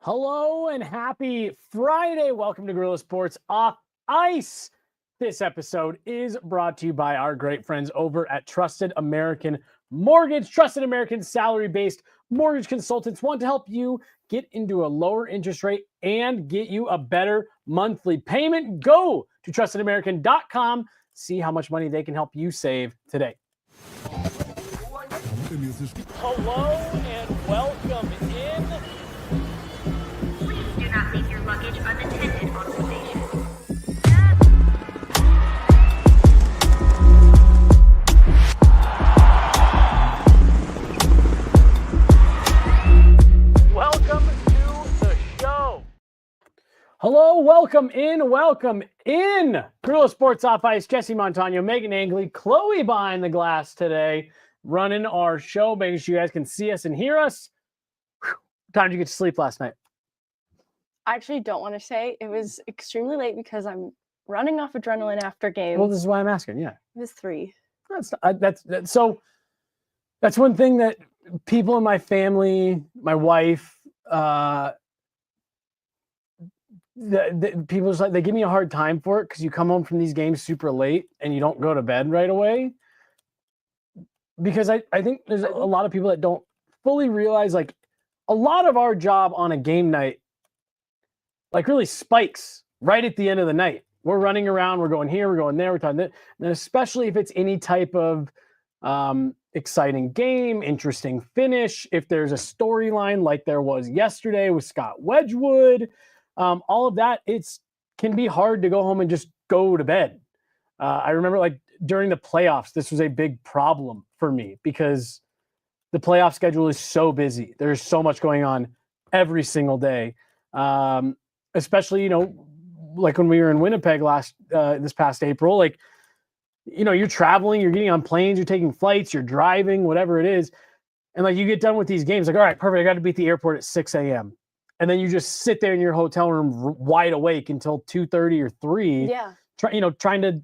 Hello and happy Friday. Welcome to Guerilla Sports Off Ice. This episode is brought to you by our great friends over at Trusted American Mortgage. Trusted American salary-based mortgage consultants want to help you get into a lower interest rate and get you a better monthly payment. Go to trustedamerican.com. See how much money they can help you save today. Hello and welcome in. Do not leave your luggage unattended on the station. Welcome to the show. Hello, welcome in. Guerilla Sports Off Ice, Jesse Montano, Meghan Angley, Chloe behind the glass today, running our show, making sure you guys can see us and hear us. Whew. What time did you get to sleep last night? I actually don't want to say. It was extremely late because I'm running off adrenaline after games. Well, this is why I'm asking. Yeah, It was 3. So that's one thing that people in my family, my wife, people just like, they give me a hard time for it because you come home from these games super late and you don't go to bed right away. Because I think there's a lot of people that don't fully realize, like, a lot of our job on a game night like really spikes right at the end of the night. We're running around, we're going here, we're going there, we're talking that. And especially if it's any type of exciting game, interesting finish, if there's a storyline like there was yesterday with Scott Wedgewood, all of that, can be hard to go home and just go to bed. I remember like during the playoffs, this was a big problem for me because the playoff schedule is so busy. There's so much going on every single day. Especially, like when we were in Winnipeg this past April, like, you're traveling, you're getting on planes, you're taking flights, you're driving, whatever it is. And like, you get done with these games, like, all right, perfect. I got to be at the airport at 6 a.m. And then you just sit there in your hotel room wide awake until 2:30 or 3. Yeah. Trying to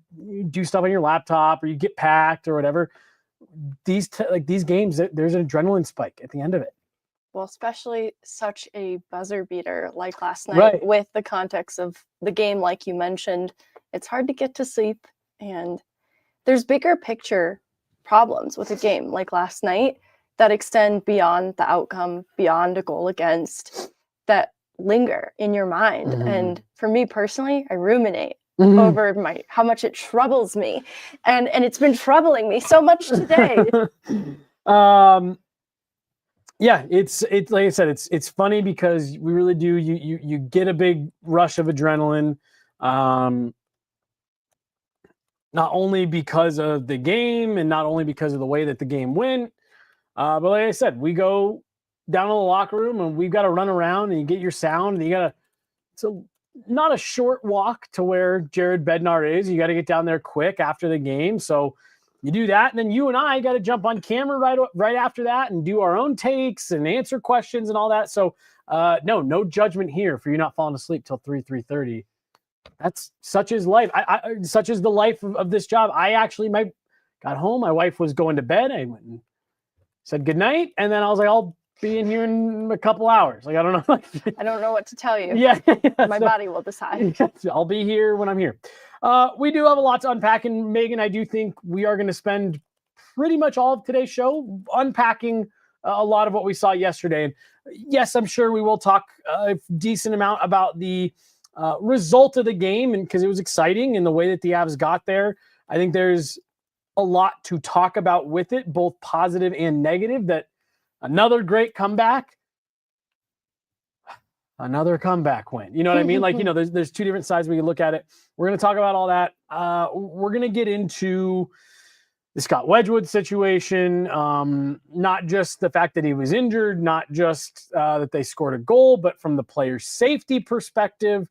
do stuff on your laptop or you get packed or whatever. These games, there's an adrenaline spike at the end of it. Well, especially such a buzzer beater like last night with the context of the game, like you mentioned. It's hard to get to sleep, and there's bigger picture problems with a game like last night that extend beyond the outcome, beyond a goal against, that linger in your mind. Mm-hmm. And for me personally, I ruminate over how much it troubles me, and it's been troubling me so much today. Yeah, it's like I said, it's funny because we really do. You get a big rush of adrenaline, not only because of the game and not only because of the way that the game went, but like I said, we go down to the locker room and we've got to run around and you get your sound and you got to. So not a short walk to where Jared Bednar is. You got to get down there quick after the game. So you do that, and then you and I got to jump on camera right after that and do our own takes and answer questions and all that. So no judgment here for you not falling asleep till 3:30. That's such is life. Such is the life of this job. I actually got home. My wife was going to bed. I went and said goodnight, and then I was like, I'll be in here in a couple hours. Like, I don't know. I don't know what to tell you. Yeah. My body will decide. I'll be here when I'm here. We do have a lot to unpack, and Megan, I do think we are going to spend pretty much all of today's show unpacking a lot of what we saw yesterday. And yes, I'm sure we will talk a decent amount about the result of the game, and because it was exciting and the way that the Avs got there. I think there's a lot to talk about with it, both positive and negative. That another great comeback. Another comeback win. You know what I mean? Like, there's two different sides we can look at it. We're going to talk about all that. We're going to get into the Scott Wedgewood situation, not just the fact that he was injured, not just that they scored a goal, but from the player's safety perspective,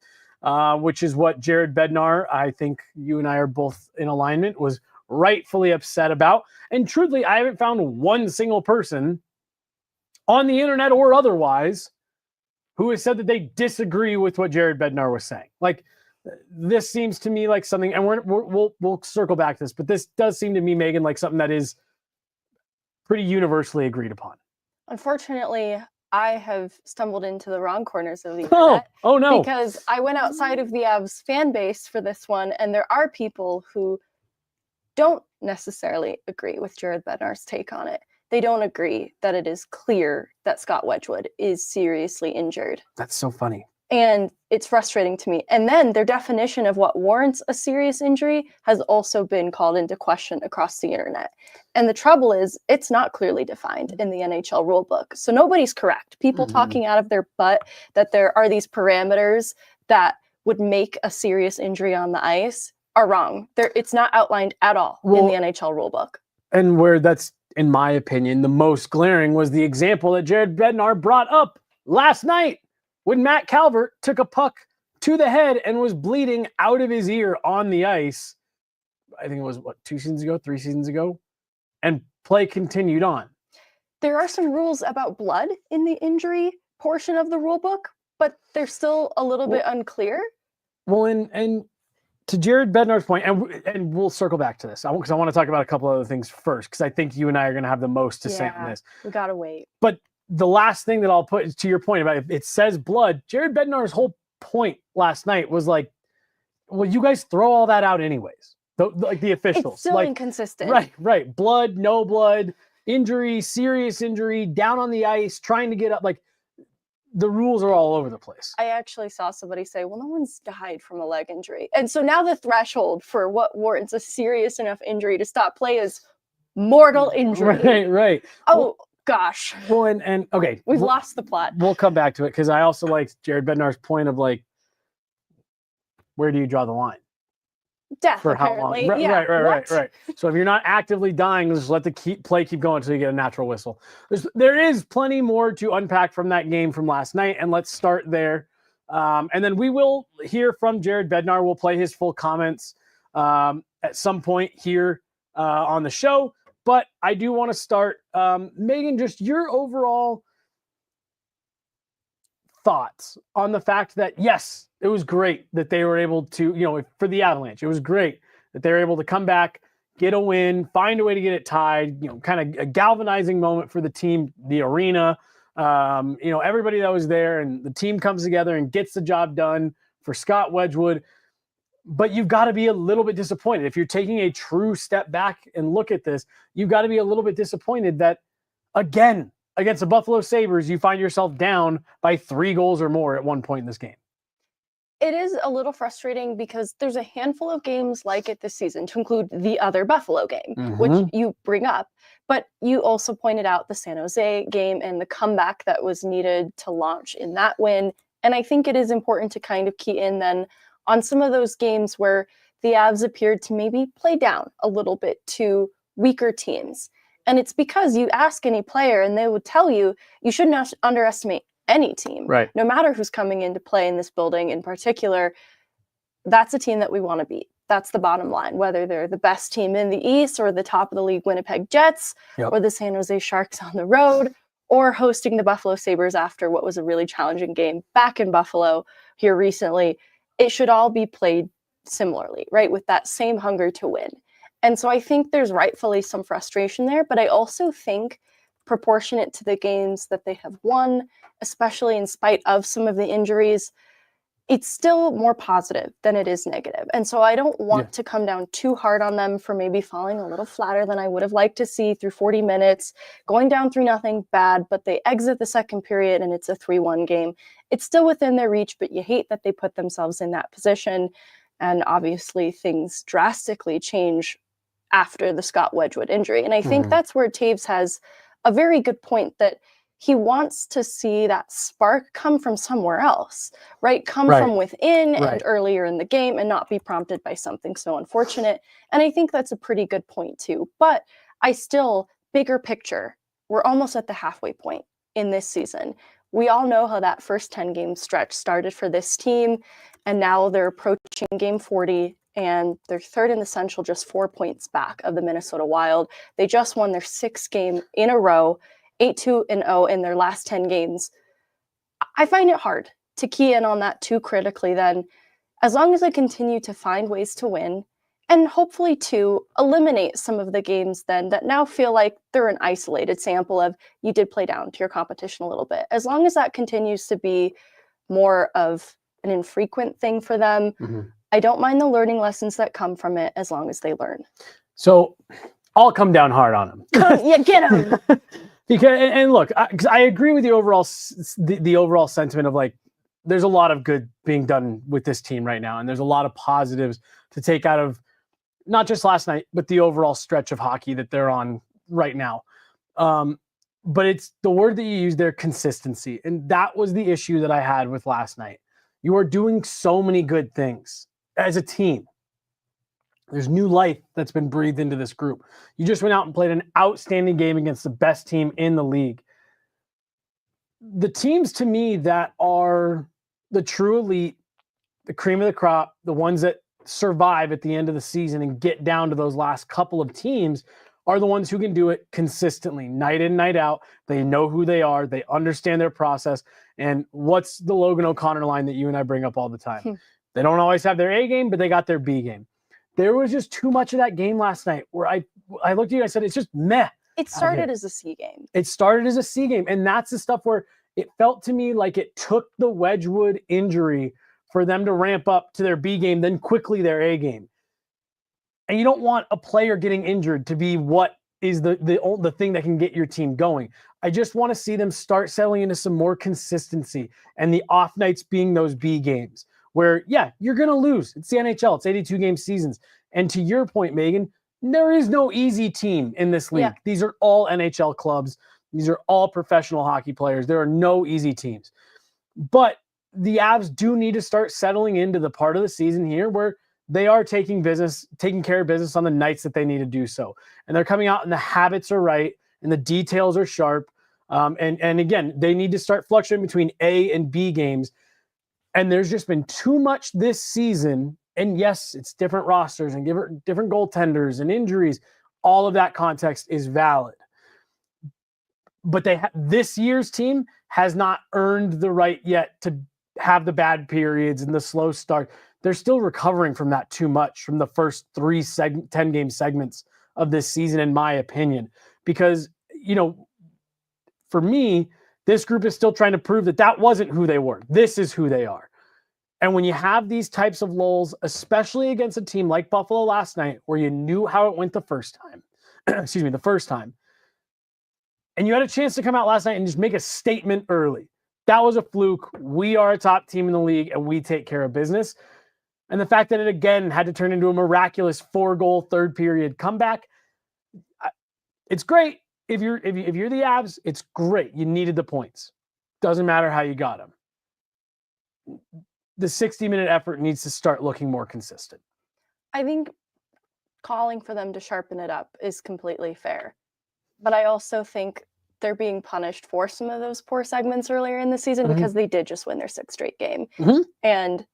which is what Jared Bednar, I think you and I are both in alignment, was rightfully upset about. And truthfully, I haven't found one single person on the internet or otherwise who has said that they disagree with what Jared Bednar was saying. Like, this seems to me like something, and we'll circle back to this, but this does seem to me, Megan, like something that is pretty universally agreed upon. Unfortunately, I have stumbled into the wrong corners of the internet. Oh no. Because I went outside of the Avs fan base for this one, and there are people who don't necessarily agree with Jared Bednar's take on it. They don't agree that it is clear that Scott Wedgewood is seriously injured. That's so funny. And it's frustrating to me. And then their definition of what warrants a serious injury has also been called into question across the internet. And the trouble is, it's not clearly defined in the NHL rulebook. So nobody's correct. People talking out of their butt that there are these parameters that would make a serious injury on the ice are wrong. It's not outlined at all in the NHL rulebook. And where that's, in my opinion, the most glaring was the example that Jared Bednar brought up last night when Matt Calvert took a puck to the head and was bleeding out of his ear on the ice. I think it was, 3 seasons ago? And play continued on. There are some rules about blood in the injury portion of the rule book, but they're still a little bit unclear. Well, and to Jared Bednar's point, and we'll circle back to this, because I want to talk about a couple other things first, because I think you and I are going to have the most to say on this. We got to wait. But the last thing that I'll put is to your point about it says blood. Jared Bednar's whole point last night was like, well, you guys throw all that out anyways. Like the officials. It's still like, inconsistent. Right. Blood, no blood, injury, serious injury, down on the ice, trying to get up. Like, the rules are all over the place. I actually saw somebody say, well, no one's died from a leg injury. And so now the threshold for what warrants a serious enough injury to stop play is mortal injury. Right. Oh, gosh. Well, and okay. We've lost the plot. We'll come back to it, because I also like Jared Bednar's point of like, where do you draw the line? Death, for apparently. how long? Yeah. Right. So if you're not actively dying, just let the play keep going until you get a natural whistle. There is plenty more to unpack from that game from last night, and let's start there. And then we will hear from Jared Bednar. We'll play his full comments at some point here on the show. But I do want to start, Megan, just your overall thoughts on the fact that, yes, it was great that they were able to, for the Avalanche, it was great that they were able to come back, get a win, find a way to get it tied, kind of a galvanizing moment for the team, the arena, everybody that was there, and the team comes together and gets the job done for Scott Wedgewood. But you've got to be a little bit disappointed. If you're taking a true step back and look at this, you've got to be a little bit disappointed that, again, against the Buffalo Sabres, you find yourself down by 3 goals or more at one point in this game. It is a little frustrating because there's a handful of games like it this season, to include the other Buffalo game, which you bring up. But you also pointed out the San Jose game and the comeback that was needed to launch in that win. And I think it is important to kind of key in then on some of those games where the Avs appeared to maybe play down a little bit to weaker teams. And it's because you ask any player and they would tell you, you should not underestimate any team, right? No matter who's coming into play in this building in particular, that's a team that we want to beat. That's the bottom line, whether they're the best team in the East or the top of the league Winnipeg Jets or the San Jose Sharks on the road or hosting the Buffalo Sabres after what was a really challenging game back in Buffalo here recently. It should all be played similarly, right? With that same hunger to win. And so I think there's rightfully some frustration there, but I also think proportionate to the games that they have won, especially in spite of some of the injuries, it's still more positive than it is negative. And so I don't want to come down too hard on them for maybe falling a little flatter than I would have liked to see through 40 minutes, going down 3-0 bad, but they exit the second period and it's a 3-1 game. It's still within their reach, but you hate that they put themselves in that position. And obviously things drastically change after the Scott Wedgewood injury. And I think that's where Taves has a very good point, that he wants to see that spark come from somewhere else, right? Come from within and earlier in the game and not be prompted by something so unfortunate. And I think that's a pretty good point too. But I still, bigger picture, we're almost at the halfway point in this season. We all know how that first 10-game stretch started for this team, and now they're approaching game 40, and they're third in the Central, just 4 points back of the Minnesota Wild. They just won their 6th game in a row, 8-2-0 in their last 10 games. I find it hard to key in on that too critically then. As long as I continue to find ways to win And hopefully to eliminate some of the games then that now feel like they're an isolated sample of you did play down to your competition a little bit. As long as that continues to be more of an infrequent thing for them, I don't mind the learning lessons that come from it as long as they learn. So I'll come down hard on them. Yeah, get them. Because and look, because I agree with the overall sentiment of like, there's a lot of good being done with this team right now, and there's a lot of positives to take out of not just last night, but the overall stretch of hockey that they're on right now. But it's the word that you use there, consistency. And that was the issue that I had with last night. You are doing so many good things as a team. There's new life that's been breathed into this group. You just went out and played an outstanding game against the best team in the league. The teams to me that are the true elite, the cream of the crop, the ones that survive at the end of the season and get down to those last couple of teams are the ones who can do it consistently, night in, night out. They know who they are. They understand their process. And what's the Logan O'Connor line that you and I bring up all the time? They don't always have their A game, but they got their B game. There was just too much of that game last night where I looked at you and I said, it's just meh. It started as a C game. It started as a C game. And that's the stuff where it felt to me like it took the Wedgewood injury for them to ramp up to their B game, then quickly their A game. And you don't want a player getting injured to be what is the thing that can get your team going. I just want to see them start settling into some more consistency, and the off nights being those B games where, yeah, you're going to lose. It's the NHL. It's 82 game seasons. And to your point, Megan, there is no easy team in this league. Yeah. These are all NHL clubs. These are all professional hockey players. There are no easy teams. But the Avs do need to start settling into the part of the season here where they are taking care of business on the nights that they need to do so. And they're coming out and the habits are right and the details are sharp. And again, they need to start fluctuating between A and B games. And there's just been too much this season. And yes, it's different rosters and different goaltenders and injuries. All of that context is valid. But this year's team has not earned the right yet to have the bad periods and the slow start. They're still recovering from that too much from the first 10-game segments of this season, in my opinion. Because, for me, this group is still trying to prove that wasn't who they were. This is who they are. And when you have these types of lulls, especially against a team like Buffalo last night, where you knew how it went the first time, and you had a chance to come out last night and just make a statement early. That was a fluke. We are a top team in the league, and we take care of business. And the fact that it, again, had to turn into a miraculous 4-goal third period comeback, it's great. If you're the Avs, it's great. You needed the points. Doesn't matter how you got them. The 60-minute effort needs to start looking more consistent. I think calling for them to sharpen it up is completely fair. But I also think they're being punished for some of those poor segments earlier in the season because they did just win their 6th straight game. And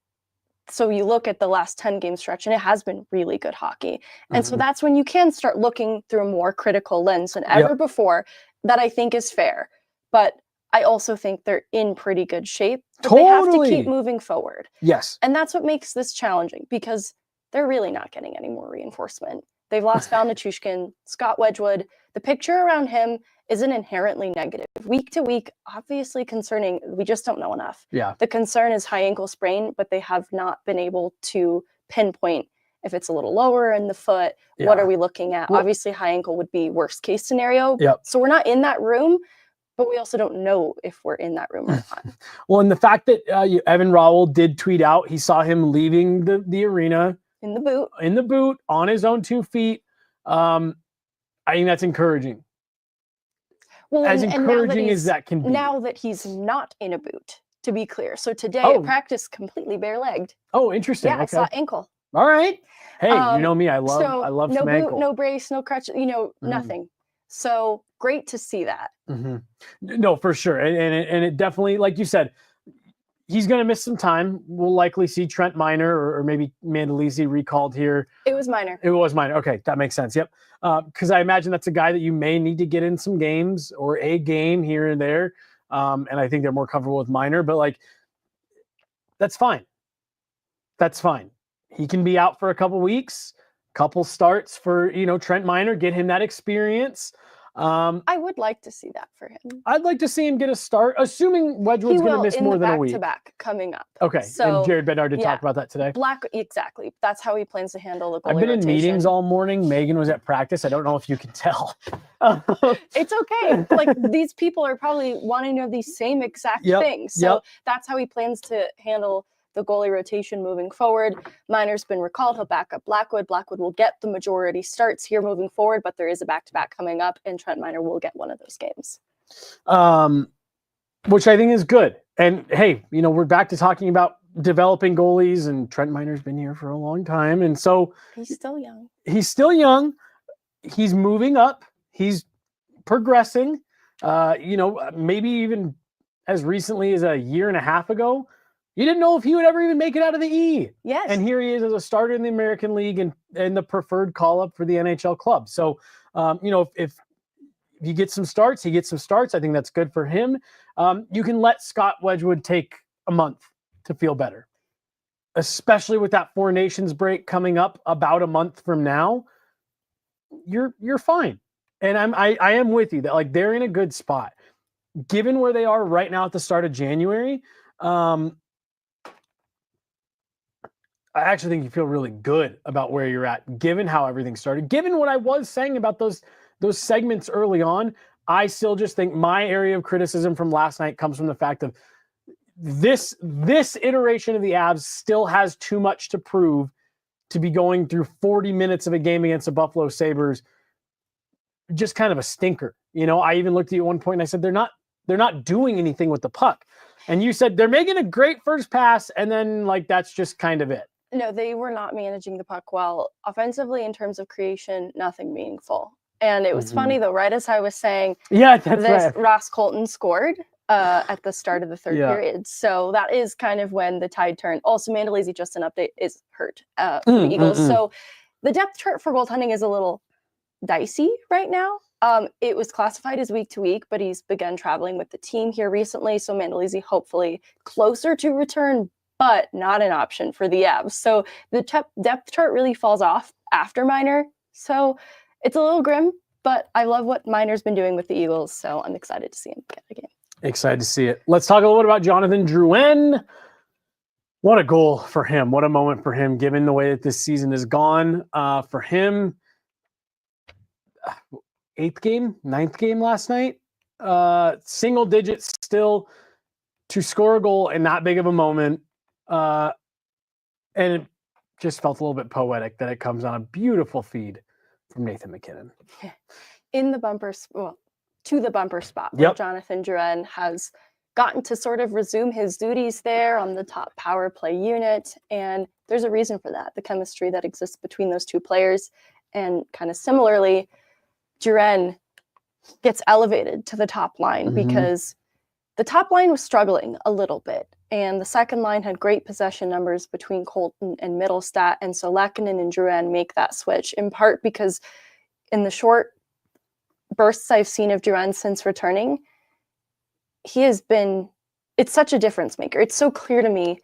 so you look at the last 10-game stretch, and it has been really good hockey. And so that's when you can start looking through a more critical lens than ever before. That I think is fair. But I also think they're in pretty good shape. But they have to keep moving forward. Yes. And that's what makes this challenging, because they're really not getting any more reinforcement. They've lost Val Nichushkin, Scott Wedgewood. The picture around him isn't inherently negative. Week to week, obviously concerning. We just don't know enough. Yeah. The concern is high ankle sprain, but they have not been able to pinpoint if it's a little lower in the foot. Yeah. What are we looking at? Well, obviously, high ankle would be worst case scenario. Yep. So we're not in that room, but we also don't know if we're in that room or not. Well, and the fact that Evan Rowell did tweet out, he saw him leaving the arena. In the boot, on his own 2 feet. I think that's encouraging. Well, as encouraging as that can be. Now that he's not in a boot, to be clear. So today at practice, completely bare-legged. Oh, interesting. Yeah, okay. I saw ankle. All right. Hey, you know me. I love no some boot, ankle. No brace, no crutch, nothing. So great to see that. No, for sure. And it definitely, like you said, he's going to miss some time. We'll likely see Trent Minor or maybe Mandolisi recalled here. It was Minor. Okay, that makes sense. Yep. Because I imagine that's a guy that you may need to get in some games or a game here and there. And I think they're more comfortable with Minor. But, that's fine. That's fine. He can be out for a couple weeks. couple starts for, Trent Miner, get him that experience. I would like to see that for him. I'd like to see him get a start, assuming Wedgewood's going to miss more than a week. Back-to-back coming up. Okay, so, and Jared Bednar did talk about that today. Exactly. That's how he plans to handle the goalie I've been rotation. in meetings all morning. Megan was at practice. I don't know if you can tell. It's okay. Like, these people are probably wanting to know these same exact things. So that's how he plans to handle the goalie rotation moving forward. Miner's been recalled. He'll back up Blackwood. Blackwood will get the majority starts here moving forward, but there is a back-to-back coming up, and Trent Miner will get one of those games. Which I think is good. And hey, we're back to talking about developing goalies, and Trent Miner's been here for a long time. And so he's still young. He's moving up. He's progressing. Maybe even as recently as a year and a half ago, you didn't know if he would ever even make it out of the E. Yes. And here he is as a starter in the American League and the preferred call-up for the NHL club. So, if you get some starts, he gets some starts. I think that's good for him. You can let Scott Wedgewood take a month to feel better, especially with that Four Nations break coming up about a month from now. You're fine. And I am with you that, like, they're in a good spot. Given where they are right now at the start of January, I actually think you feel really good about where you're at, given how everything started. Given what I was saying about those segments early on, I still just think my area of criticism from last night comes from the fact of this iteration of the Avs still has too much to prove to be going through 40 minutes of a game against the Buffalo Sabres, just kind of a stinker. I even looked at you at one point and I said, they're not doing anything with the puck. And you said they're making a great first pass, and then, like, that's just kind of it. No, they were not managing the puck well. Offensively, in terms of creation, nothing meaningful. And it was funny, though, right as I was saying, right. Ross Colton scored at the start of the third period. So that is kind of when the tide turned. Also, Mandolese, just an update, is hurt for the Eagles. So the depth chart for goaltending is a little dicey right now. It was classified as week to week, but he's begun traveling with the team here recently. So Mandolese hopefully closer to return, but not an option for the Avs. So the depth chart really falls off after Miner. So it's a little grim, but I love what Miner's been doing with the Eagles. So I'm excited to see him get a game. Excited to see it. Let's talk a little bit about Jonathan Drouin. What a goal for him. What a moment for him, given the way that this season has gone for him. 9th game last night. Single digits still to score a goal in that big of a moment. And it just felt a little bit poetic that it comes on a beautiful feed from Nathan MacKinnon. In the bumper, to the bumper spot where Jonathan Drouin has gotten to sort of resume his duties there on the top power play unit. And there's a reason for that, the chemistry that exists between those two players. And kind of similarly, Drouin gets elevated to the top line because the top line was struggling a little bit. And the second line had great possession numbers between Colton and Middlestat. And so Lehkonen and Drouin make that switch, in part because in the short bursts I've seen of Drouin since returning, he has been, it's such a difference maker. It's so clear to me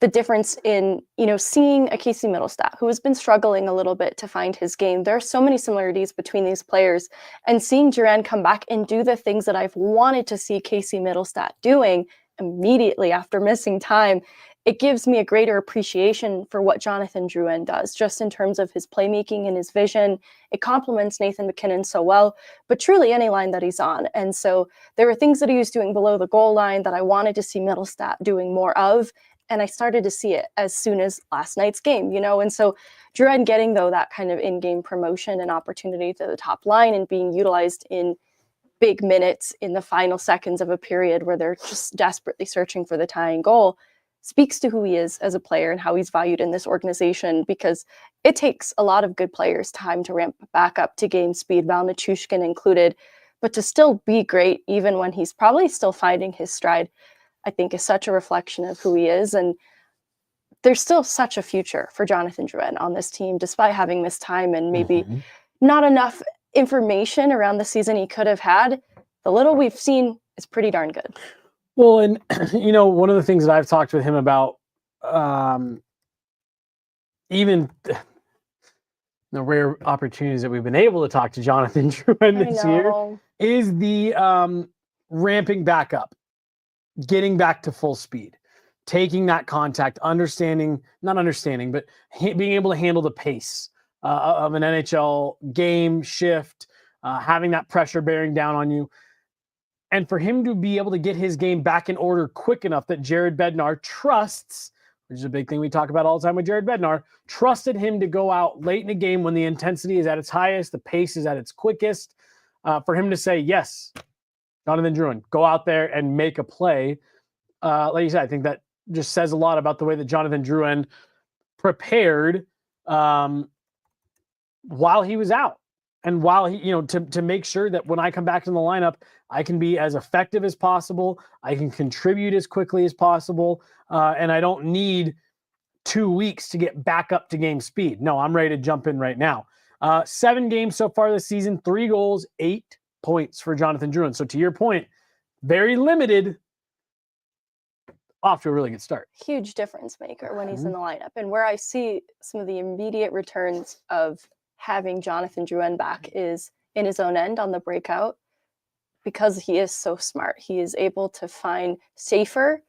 the difference in, seeing a Casey Middlestat who has been struggling a little bit to find his game. There are so many similarities between these players, and seeing Drouin come back and do the things that I've wanted to see Casey Middlestat doing immediately after missing time, it gives me a greater appreciation for what Jonathan Drouin does, just in terms of his playmaking and his vision. It complements Nathan MacKinnon so well, but truly any line that he's on. And so there were things that he was doing below the goal line that I wanted to see Middlestat doing more of, and I started to see it as soon as last night's game, And so Drouin getting, though, that kind of in-game promotion and opportunity to the top line and being utilized in big minutes in the final seconds of a period where they're just desperately searching for the tying goal speaks to who he is as a player and how he's valued in this organization, because it takes a lot of good players time to ramp back up to game speed, Val Nichushkin included, but to still be great even when he's probably still finding his stride, I think is such a reflection of who he is. And there's still such a future for Jonathan Drouin on this team, despite having missed time and maybe not enough information around the season he could have had. The little we've seen is pretty darn good. Well, and one of the things that I've talked with him about, even the rare opportunities that we've been able to talk to Jonathan Drouin this year, is the ramping back up, getting back to full speed, taking that contact, not understanding, but being able to handle the pace of an NHL game shift, having that pressure bearing down on you. And for him to be able to get his game back in order quick enough that Jared Bednar trusts, which is a big thing we talk about all the time with Jared Bednar, trusted him to go out late in a game when the intensity is at its highest, the pace is at its quickest, for him to say, yes, Jonathan Drouin, go out there and make a play. Like you said, I think that just says a lot about the way that Jonathan Drouin prepared while he was out. And while he, to make sure that when I come back in the lineup, I can be as effective as possible. I can contribute as quickly as possible. And I don't need 2 weeks to get back up to game speed. No, I'm ready to jump in right now. 7 games so far this season, 3 goals, 8 points for Jonathan Drouin. So to your point, very limited, off to a really good start. Huge difference maker when he's in the lineup. And where I see some of the immediate returns of having Jonathan Drouin back is in his own end on the breakout, because he is so smart. He is able to find safer,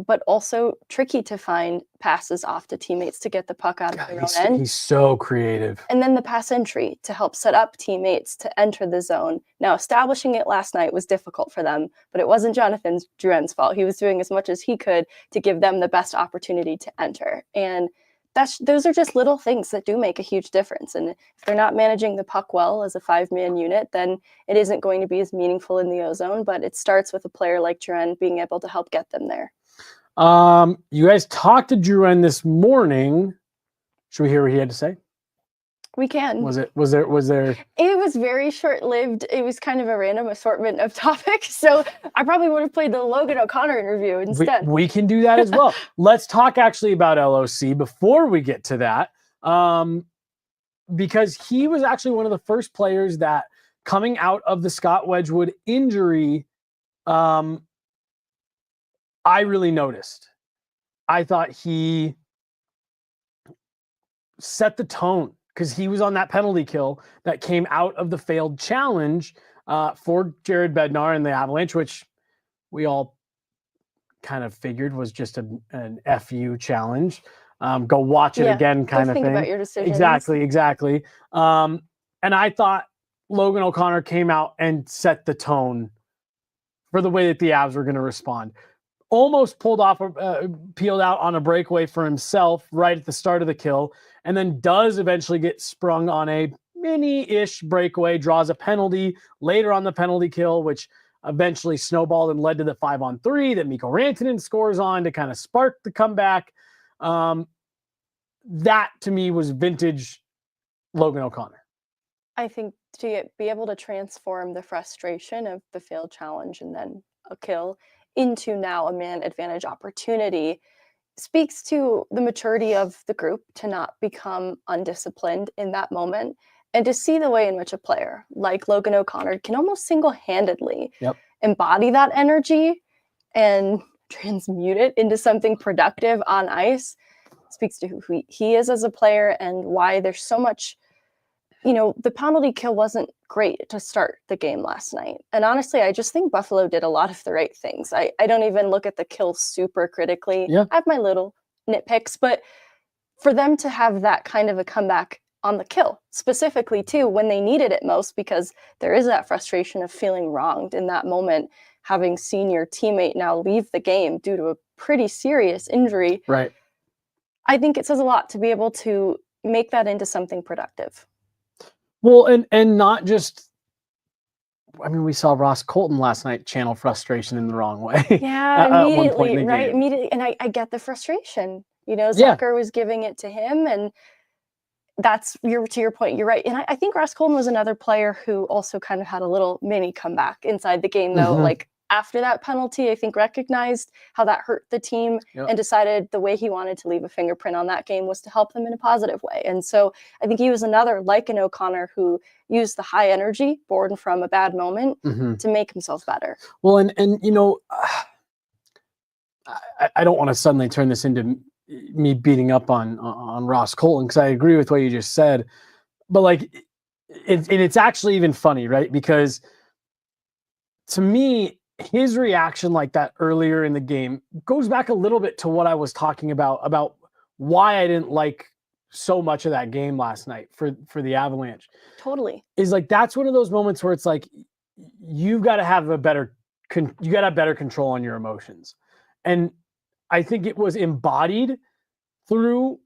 but also tricky to find passes off to teammates to get the puck out of their own end. He's so creative. And then the pass entry to help set up teammates to enter the zone. Now, establishing it last night was difficult for them, but it wasn't Jonathan Drouin's fault. He was doing as much as he could to give them the best opportunity to enter. And those are just little things that do make a huge difference. And if they're not managing the puck well as a 5-man unit, then it isn't going to be as meaningful in the ozone. But it starts with a player like Drouin being able to help get them there. You guys talked to Drouin this morning. Should we hear what he had to say? We can. Was there? It was very short-lived. It was kind of a random assortment of topics. So I probably would have played the Logan O'Connor interview instead. We can do that as well. Let's talk actually about LOC before we get to that. Because he was actually one of the first players that, coming out of the Scott Wedgewood injury, I really noticed. I thought he set the tone, because he was on that penalty kill that came out of the failed challenge for Jared Bednar and the Avalanche, which we all kind of figured was just an FU challenge. Go watch it again kind of thing. Think about your decisions. Exactly. And I thought Logan O'Connor came out and set the tone for the way that the Avs were going to respond. Almost peeled out on a breakaway for himself right at the start of the kill, and then does eventually get sprung on a mini-ish breakaway, draws a penalty later on the penalty kill, which eventually snowballed and led to the 5-on-3 that Mikko Rantanen scores on to kind of spark the comeback. That, to me, was vintage Logan O'Connor. I think to be able to transform the frustration of the failed challenge and then a kill into now a man advantage opportunity speaks to the maturity of the group to not become undisciplined in that moment, and to see the way in which a player like Logan O'Connor can almost single-handedly embody that energy and transmute it into something productive on ice. Speaks to who he is as a player and why there's so much. The penalty kill wasn't great to start the game last night. And honestly, I just think Buffalo did a lot of the right things. I don't even look at the kill super critically. Yeah. I have my little nitpicks, but for them to have that kind of a comeback on the kill, specifically too, when they needed it most, because there is that frustration of feeling wronged in that moment, having seen your teammate now leave the game due to a pretty serious injury. Right. I think it says a lot to be able to make that into something productive. Well, and not just, we saw Ross Colton last night channel frustration in the wrong way. Yeah, immediately, right? Game. Immediately. And I get the frustration. Zucker was giving it to him, and that's to your point. You're right. And I think Ross Colton was another player who also kind of had a little mini comeback inside the game, though. Like after that penalty, I think recognized how that hurt the team and decided the way he wanted to leave a fingerprint on that game was to help them in a positive way. And so I think he was another, like an O'Connor, who used the high energy born from a bad moment to make himself better. Well, and I don't want to suddenly turn this into me beating up on Ross Colton, because I agree with what you just said. but like it's actually even funny, right? Because to me, his reaction like that earlier in the game goes back a little bit to what I was talking about why I didn't like so much of that game last night for the Avalanche. Totally. Is like, that's one of those moments where it's like, you've got to have better control on your emotions. And I think it was embodied through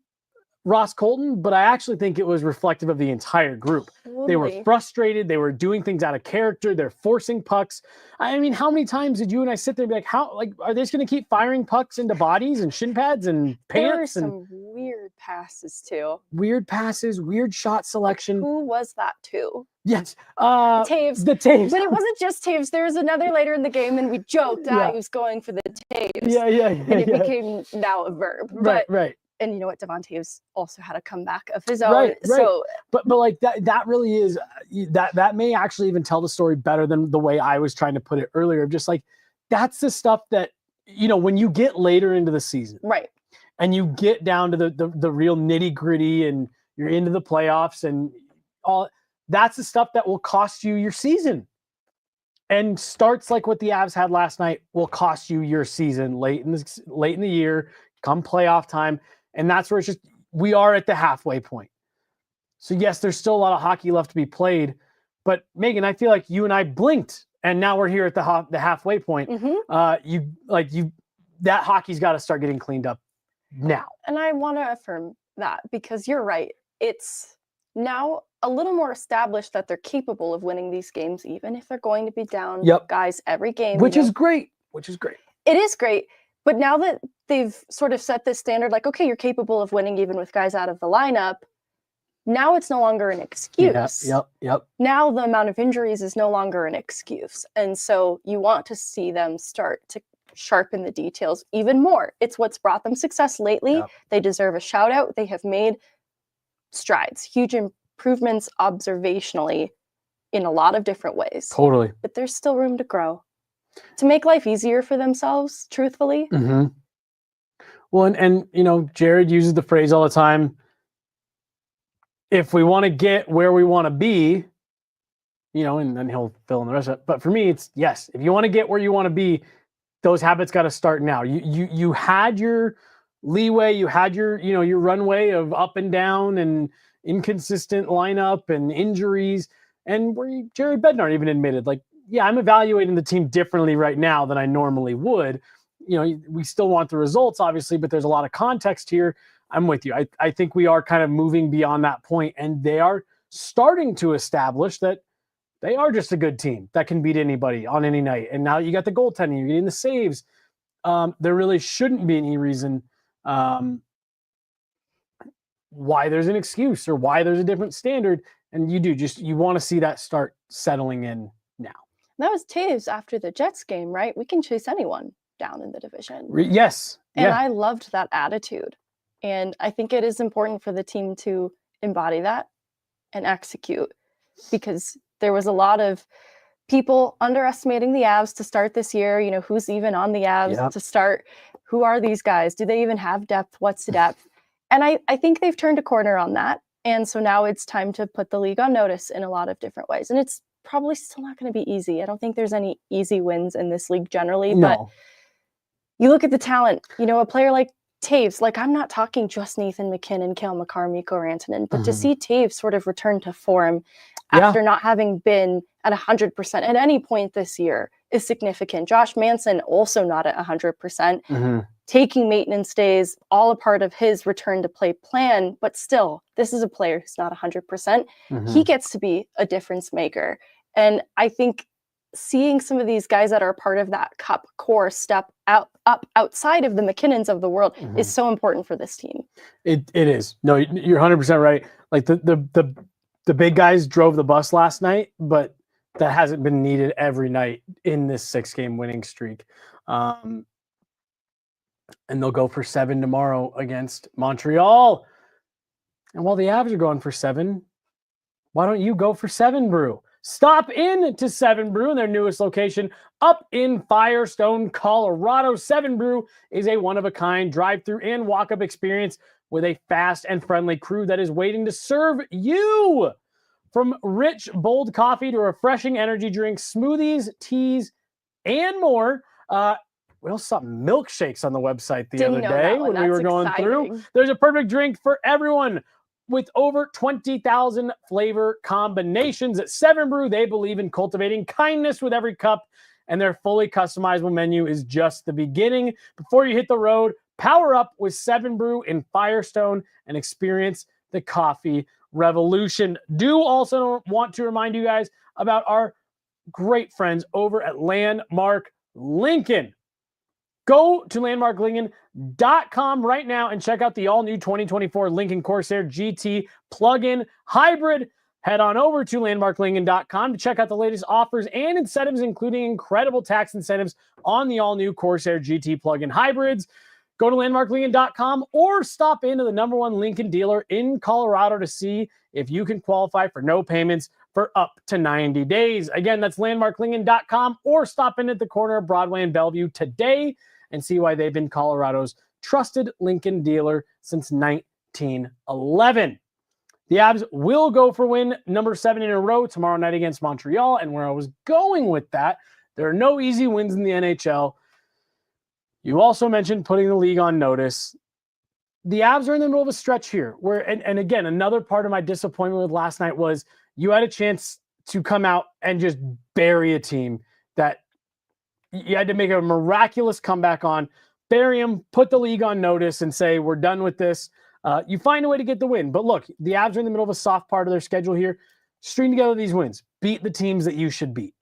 Ross Colton, but I actually think it was reflective of the entire group. Totally. They were frustrated. They were doing things out of character. They're forcing pucks. I mean, how many times did you and I sit there and be like, are they just going to keep firing pucks into bodies and shin pads and pants? There were some weird passes too. Weird passes, weird shot selection. Who was that too? Yes. Taves. The Taves. But it wasn't just Taves. There was another later in the game, and we joked he was going for the Taves. Yeah. And it became now a verb. Right. And you know what? Devon Taves also had a comeback of his own. Right. So, but like that really is that may actually even tell the story better than the way I was trying to put it earlier. Just like, that's the stuff that, when you get later into the season, right, and you get down to the real nitty gritty, and you're into the playoffs and all, that's the stuff that will cost you your season. And starts like what the Avs had last night will cost you your season late in the year, come playoff time. And that's where it's just, we are at the halfway point. So yes, there's still a lot of hockey left to be played, but Megan, I feel like you and I blinked and now we're here at the halfway point. Mm-hmm. That hockey's got to start getting cleaned up now. And I want to affirm that, because you're right. It's now a little more established that they're capable of winning these games, even if they're going to be down guys every game. Which is great. It is great. But now that they've sort of set this standard, like, okay, you're capable of winning even with guys out of the lineup, now it's no longer an excuse. Yep. Now the amount of injuries is no longer an excuse. And so you want to see them start to sharpen the details even more. It's what's brought them success lately. Yep. They deserve a shout out. They have made strides, huge improvements observationally in a lot of different ways. Totally. But there's still room to grow, to make life easier for themselves, truthfully. Mm-hmm. Well, and Jared uses the phrase all the time, if we want to get where we want to be, and then he'll fill in the rest of it. But for me, it's yes, if you want to get where you want to be, those habits got to start now. You had your leeway, you had your runway of up and down and inconsistent lineup and injuries, and where Jerry Bednar even admitted, like, yeah, I'm evaluating the team differently right now than I normally would. We still want the results, obviously, but there's a lot of context here. I'm with you. I think we are kind of moving beyond that point, and they are starting to establish that they are just a good team that can beat anybody on any night. And now you got the goaltending, you're getting the saves. There really shouldn't be any reason why there's an excuse or why there's a different standard. And you want to see that start settling in now. That was Taves after the Jets game, right? We can chase anyone down in the division. Yes. And I loved that attitude. And I think it is important for the team to embody that and execute, because there was a lot of people underestimating the Avs to start this year. Who's even on the Avs to start? Who are these guys? Do they even have depth? What's the depth? And I think they've turned a corner on that. And so now it's time to put the league on notice in a lot of different ways. And it's probably still not going to be easy. I don't think there's any easy wins in this league generally. No. But you look at the talent, a player like Taves, like, I'm not talking just Nathan McKinnon, Cale Makar, Mikko Rantanen, but to see Taves sort of return to form after not having been at 100% at any point this year is significant. Josh Manson also not at 100%, taking maintenance days, all a part of his return to play plan, but still, this is a player who's not 100%. He gets to be a difference maker. And I think seeing some of these guys that are part of that cup core step up outside of the McKinnons of the world is so important for this team. It is. No, you're 100% right. Like the big guys drove the bus last night, but that hasn't been needed every night in this 6-game winning streak. And they'll go for 7 tomorrow against Montreal. And while the Avs are going for 7, why don't you go for 7, Brew? Stop in to 7 Brew in their newest location up in Firestone, Colorado. 7 Brew is a one-of-a-kind drive-through and walk-up experience with a fast and friendly crew that is waiting to serve you. From rich, bold coffee to refreshing energy drinks, smoothies, teas, and more. We also saw milkshakes on the website the other day when we were going through. There's a perfect drink for everyone. With over 20,000 flavor combinations at 7 Brew, they believe in cultivating kindness with every cup, and their fully customizable menu is just the beginning. Before you hit the road, power up with 7 Brew in Firestone and experience the coffee revolution. Do also want to remind you guys about our great friends over at Landmark Lincoln. Go to landmarklincoln.com right now and check out the all-new 2024 Lincoln Corsair GT plug-in hybrid. Head on over to landmarklincoln.com to check out the latest offers and incentives, including incredible tax incentives on the all-new Corsair GT plug-in hybrids. Go to landmarklincoln.com or stop into the #1 Lincoln dealer in Colorado to see if you can qualify for no payments for up to 90 days. Again, that's landmarklincoln.com or stop in at the corner of Broadway and Bellevue today and see why they've been Colorado's trusted Lincoln dealer since 1911. The Avs will go for win number 7 in a row tomorrow night against Montreal. And where I was going with that, there are no easy wins in the NHL. You also mentioned putting the league on notice. The Avs are in the middle of a stretch here where, and again, another part of my disappointment with last night was you had a chance to come out and just bury a team that you had to make a miraculous comeback on, bury them, put the league on notice and say, we're done with this. You find a way to get the win. But look, the Avs are in the middle of a soft part of their schedule here. String together these wins. Beat the teams that you should beat.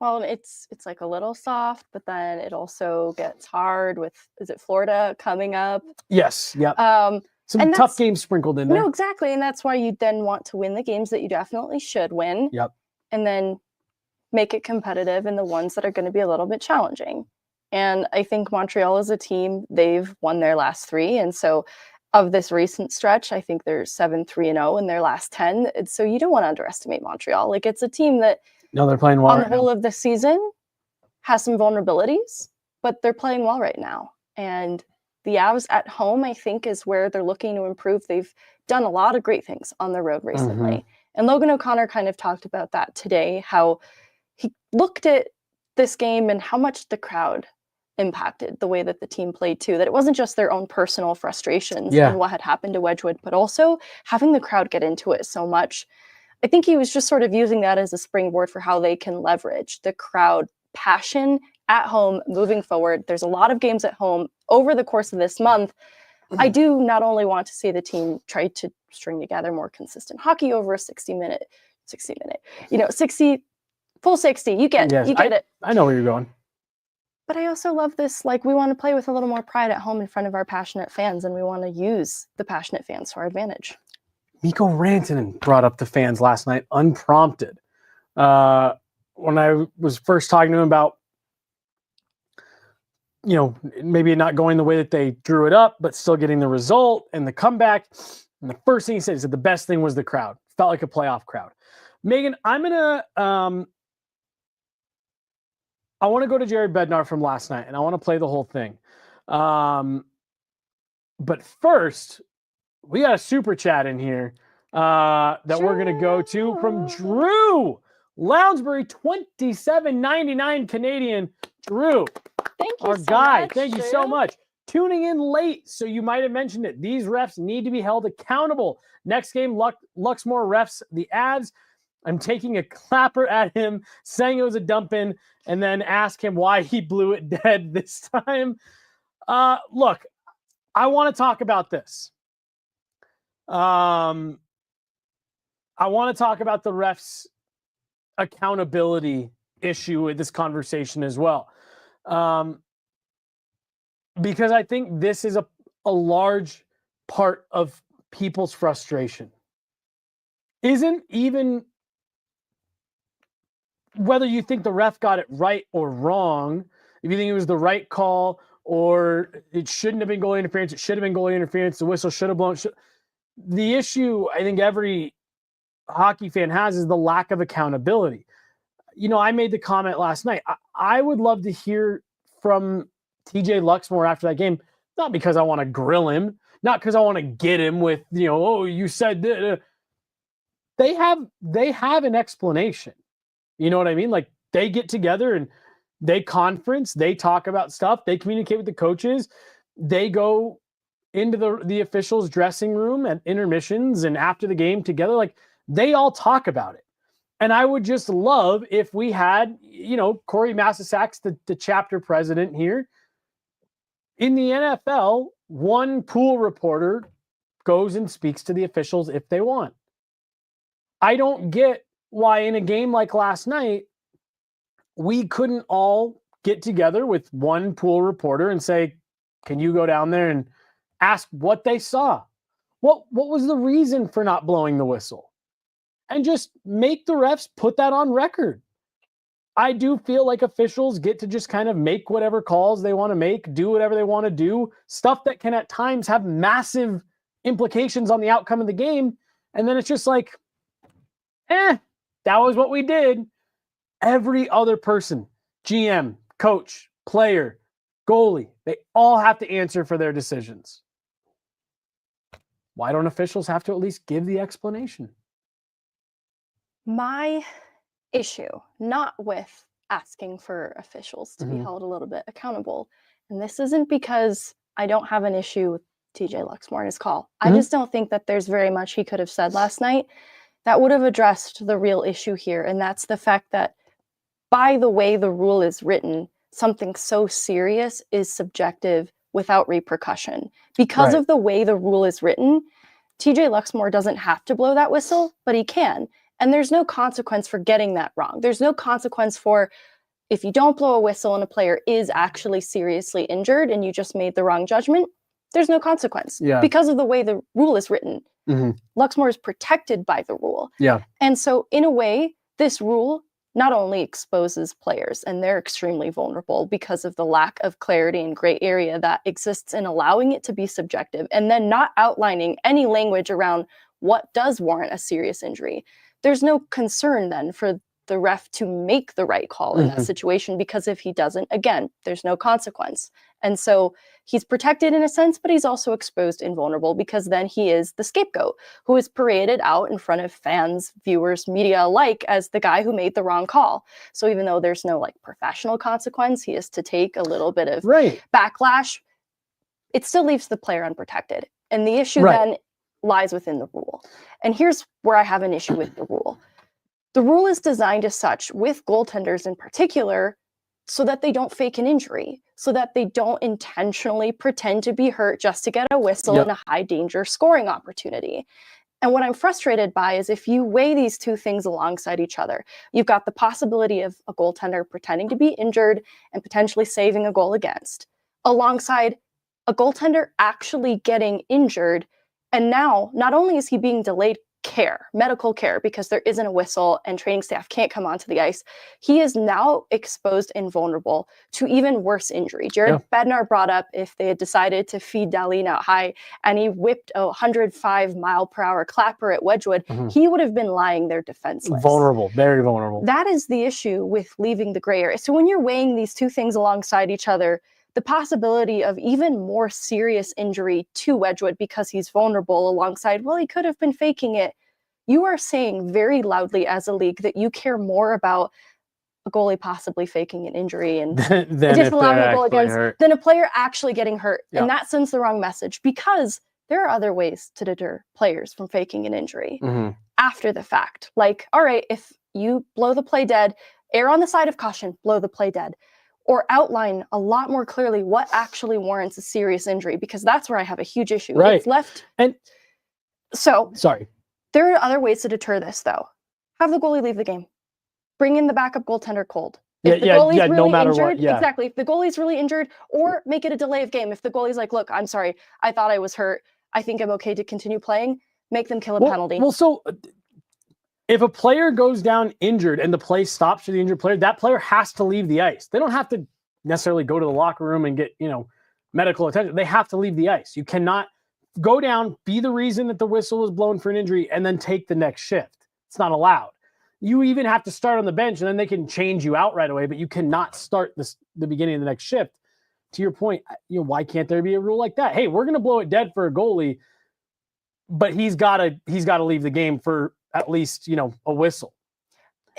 Well, it's like a little soft, but then it also gets hard with, is it Florida coming up? Yes. Yep. Some tough games sprinkled in there. No, exactly. And that's why you then want to win the games that you definitely should win. Yep. And then make it competitive in the ones that are going to be a little bit challenging. And I think Montreal is a team, they've won their last 3. And so of this recent stretch, I think they're 7-3-0 in their last 10. So you don't want to underestimate Montreal. Like, it's a team that they're playing well on the whole of the season has some vulnerabilities, but they're playing well right now. And the Avs at home, I think, is where they're looking to improve. They've done a lot of great things on the road recently. Mm-hmm. And Logan O'Connor kind of talked about that today, how he looked at this game and how much the crowd impacted the way that the team played too, that it wasn't just their own personal frustrations and what had happened to Wedgewood, but also having the crowd get into it so much. I think he was just sort of using that as a springboard for how they can leverage the crowd passion at home moving forward. There's a lot of games at home over the course of this month. Mm-hmm. I do not only want to see the team try to string together more consistent hockey over a 60, full 60. You get it. I know where you're going. But I also love this, like, we want to play with a little more pride at home in front of our passionate fans, and we want to use the passionate fans to our advantage. Mikko Rantanen brought up the fans last night unprompted. When I was first talking to him about, maybe not going the way that they drew it up, but still getting the result and the comeback. And the first thing he said is that the best thing was the crowd. Felt like a playoff crowd. Megan, I'm going to I want to go to Jerry Bednar from last night, and I want to play the whole thing. But first, we got a super chat in here that we're going to go to from Drew Lounsbury, $27.99 Canadian. Drew, thank you, our so guy. much, Thank you Drew. so much. Tuning in late, so you might have mentioned it. These refs need to be held accountable. Next game, Luxmore refs the Avs. I'm taking a clapper at him, saying it was a dump in, and then ask him why he blew it dead this time. Look, I want to talk about this. I want to talk about the refs' accountability issue with this conversation as well. Because I think this is a large part of people's frustration. Isn't even whether you think the ref got it right or wrong, if you think it was the right call or it shouldn't have been goalie interference, it should have been goalie interference, the whistle should have blown. The issue, I think every hockey fan has is the lack of accountability. I made the comment last night. I would love to hear from TJ Luxmore after that game, not because I want to grill him, not because I want to get him with, oh, you said that. They have an explanation. You know what I mean? Like, they get together and they conference, they talk about stuff, they communicate with the coaches, they go into the officials' dressing room at intermissions and after the game together. Like, they all talk about it. And I would just love if we had, Corey Massasax, the chapter president here. In the NFL, one pool reporter goes and speaks to the officials if they want. I don't get why in a game like last night, we couldn't all get together with one pool reporter and say, can you go down there and ask what they saw? What was the reason for not blowing the whistle? And just make the refs put that on record. I do feel like officials get to just kind of make whatever calls they want to make, do whatever they want to do, stuff that can at times have massive implications on the outcome of the game. And then it's just like, that was what we did. Every other person, GM, coach, player, goalie, they all have to answer for their decisions. Why don't officials have to at least give the explanation? My issue, not with asking for officials to be held a little bit accountable, and this isn't because I don't have an issue with TJ Luxmore and his call. I just don't think that there's very much he could have said last night that would have addressed the real issue here, and that's the fact that by the way the rule is written, something so serious is subjective without repercussion. Because of the way the rule is written, TJ Luxmore doesn't have to blow that whistle, but he can. And there's no consequence for getting that wrong. There's no consequence for if you don't blow a whistle and a player is actually seriously injured and you just made the wrong judgment, there's no consequence. Because of the way the rule is written. Luxmore is protected by the rule. And so in a way, this rule not only exposes players, and they're extremely vulnerable because of the lack of clarity and gray area that exists in allowing it to be subjective, and then not outlining any language around what does warrant a serious injury. There's no concern then for the ref to make the right call in that situation, because if he doesn't, again, there's no consequence. And so he's protected in a sense, but he's also exposed and vulnerable because then he is the scapegoat who is paraded out in front of fans, viewers, media alike as the guy who made the wrong call. So even though there's no professional consequence, he has to take a little bit of backlash. It still leaves the player unprotected. And the issue then lies within the rule. And here's where I have an issue with the rule. The rule is designed as such, with goaltenders in particular, so that they don't fake an injury, so that they don't intentionally pretend to be hurt just to get a whistle in a high danger scoring opportunity. And what I'm frustrated by is if you weigh these two things alongside each other, you've got the possibility of a goaltender pretending to be injured and potentially saving a goal against, alongside a goaltender actually getting injured. And now, not only is he being delayed medical care, because there isn't a whistle and training staff can't come onto the ice, he is now exposed and vulnerable to even worse injury. Jared Bednar brought up if they had decided to feed Dahlin out high and he whipped a 105-mile-per-hour clapper at Wedgewood, he would have been lying there defenseless. Vulnerable, very vulnerable. That is the issue with leaving the gray area. So when you're weighing these two things alongside each other, the possibility of even more serious injury to Wedgewood because he's vulnerable alongside, well, he could have been faking it. You are saying very loudly as a league that you care more about a goalie possibly faking an injury and disallowing a goal against than a player actually getting hurt. And that sends the wrong message, because there are other ways to deter players from faking an injury after the fact. Like, all right, if you blow the play dead, err on the side of caution, blow the play dead. Or outline a lot more clearly what actually warrants a serious injury, because that's where I have a huge issue. It's left. And so, sorry, there are other ways to deter this, though. Have the goalie leave the game. Bring in the backup goaltender cold. If the goalie's really no matter injured, what. Exactly. If the goalie's really injured, or make it a delay of game. If the goalie's like, look, I'm sorry, I thought I was hurt, I think I'm okay to continue playing, make them kill a penalty. Well, so if a player goes down injured and the play stops for the injured player, that player has to leave the ice. They don't have to necessarily go to the locker room and get, medical attention. They have to leave the ice. You cannot go down, be the reason that the whistle is blown for an injury, and then take the next shift. It's not allowed. You even have to start on the bench, and then they can change you out right away, but you cannot start the beginning of the next shift. To your point, why can't there be a rule like that? Hey, we're going to blow it dead for a goalie, but he's got to leave the game for at least, a whistle.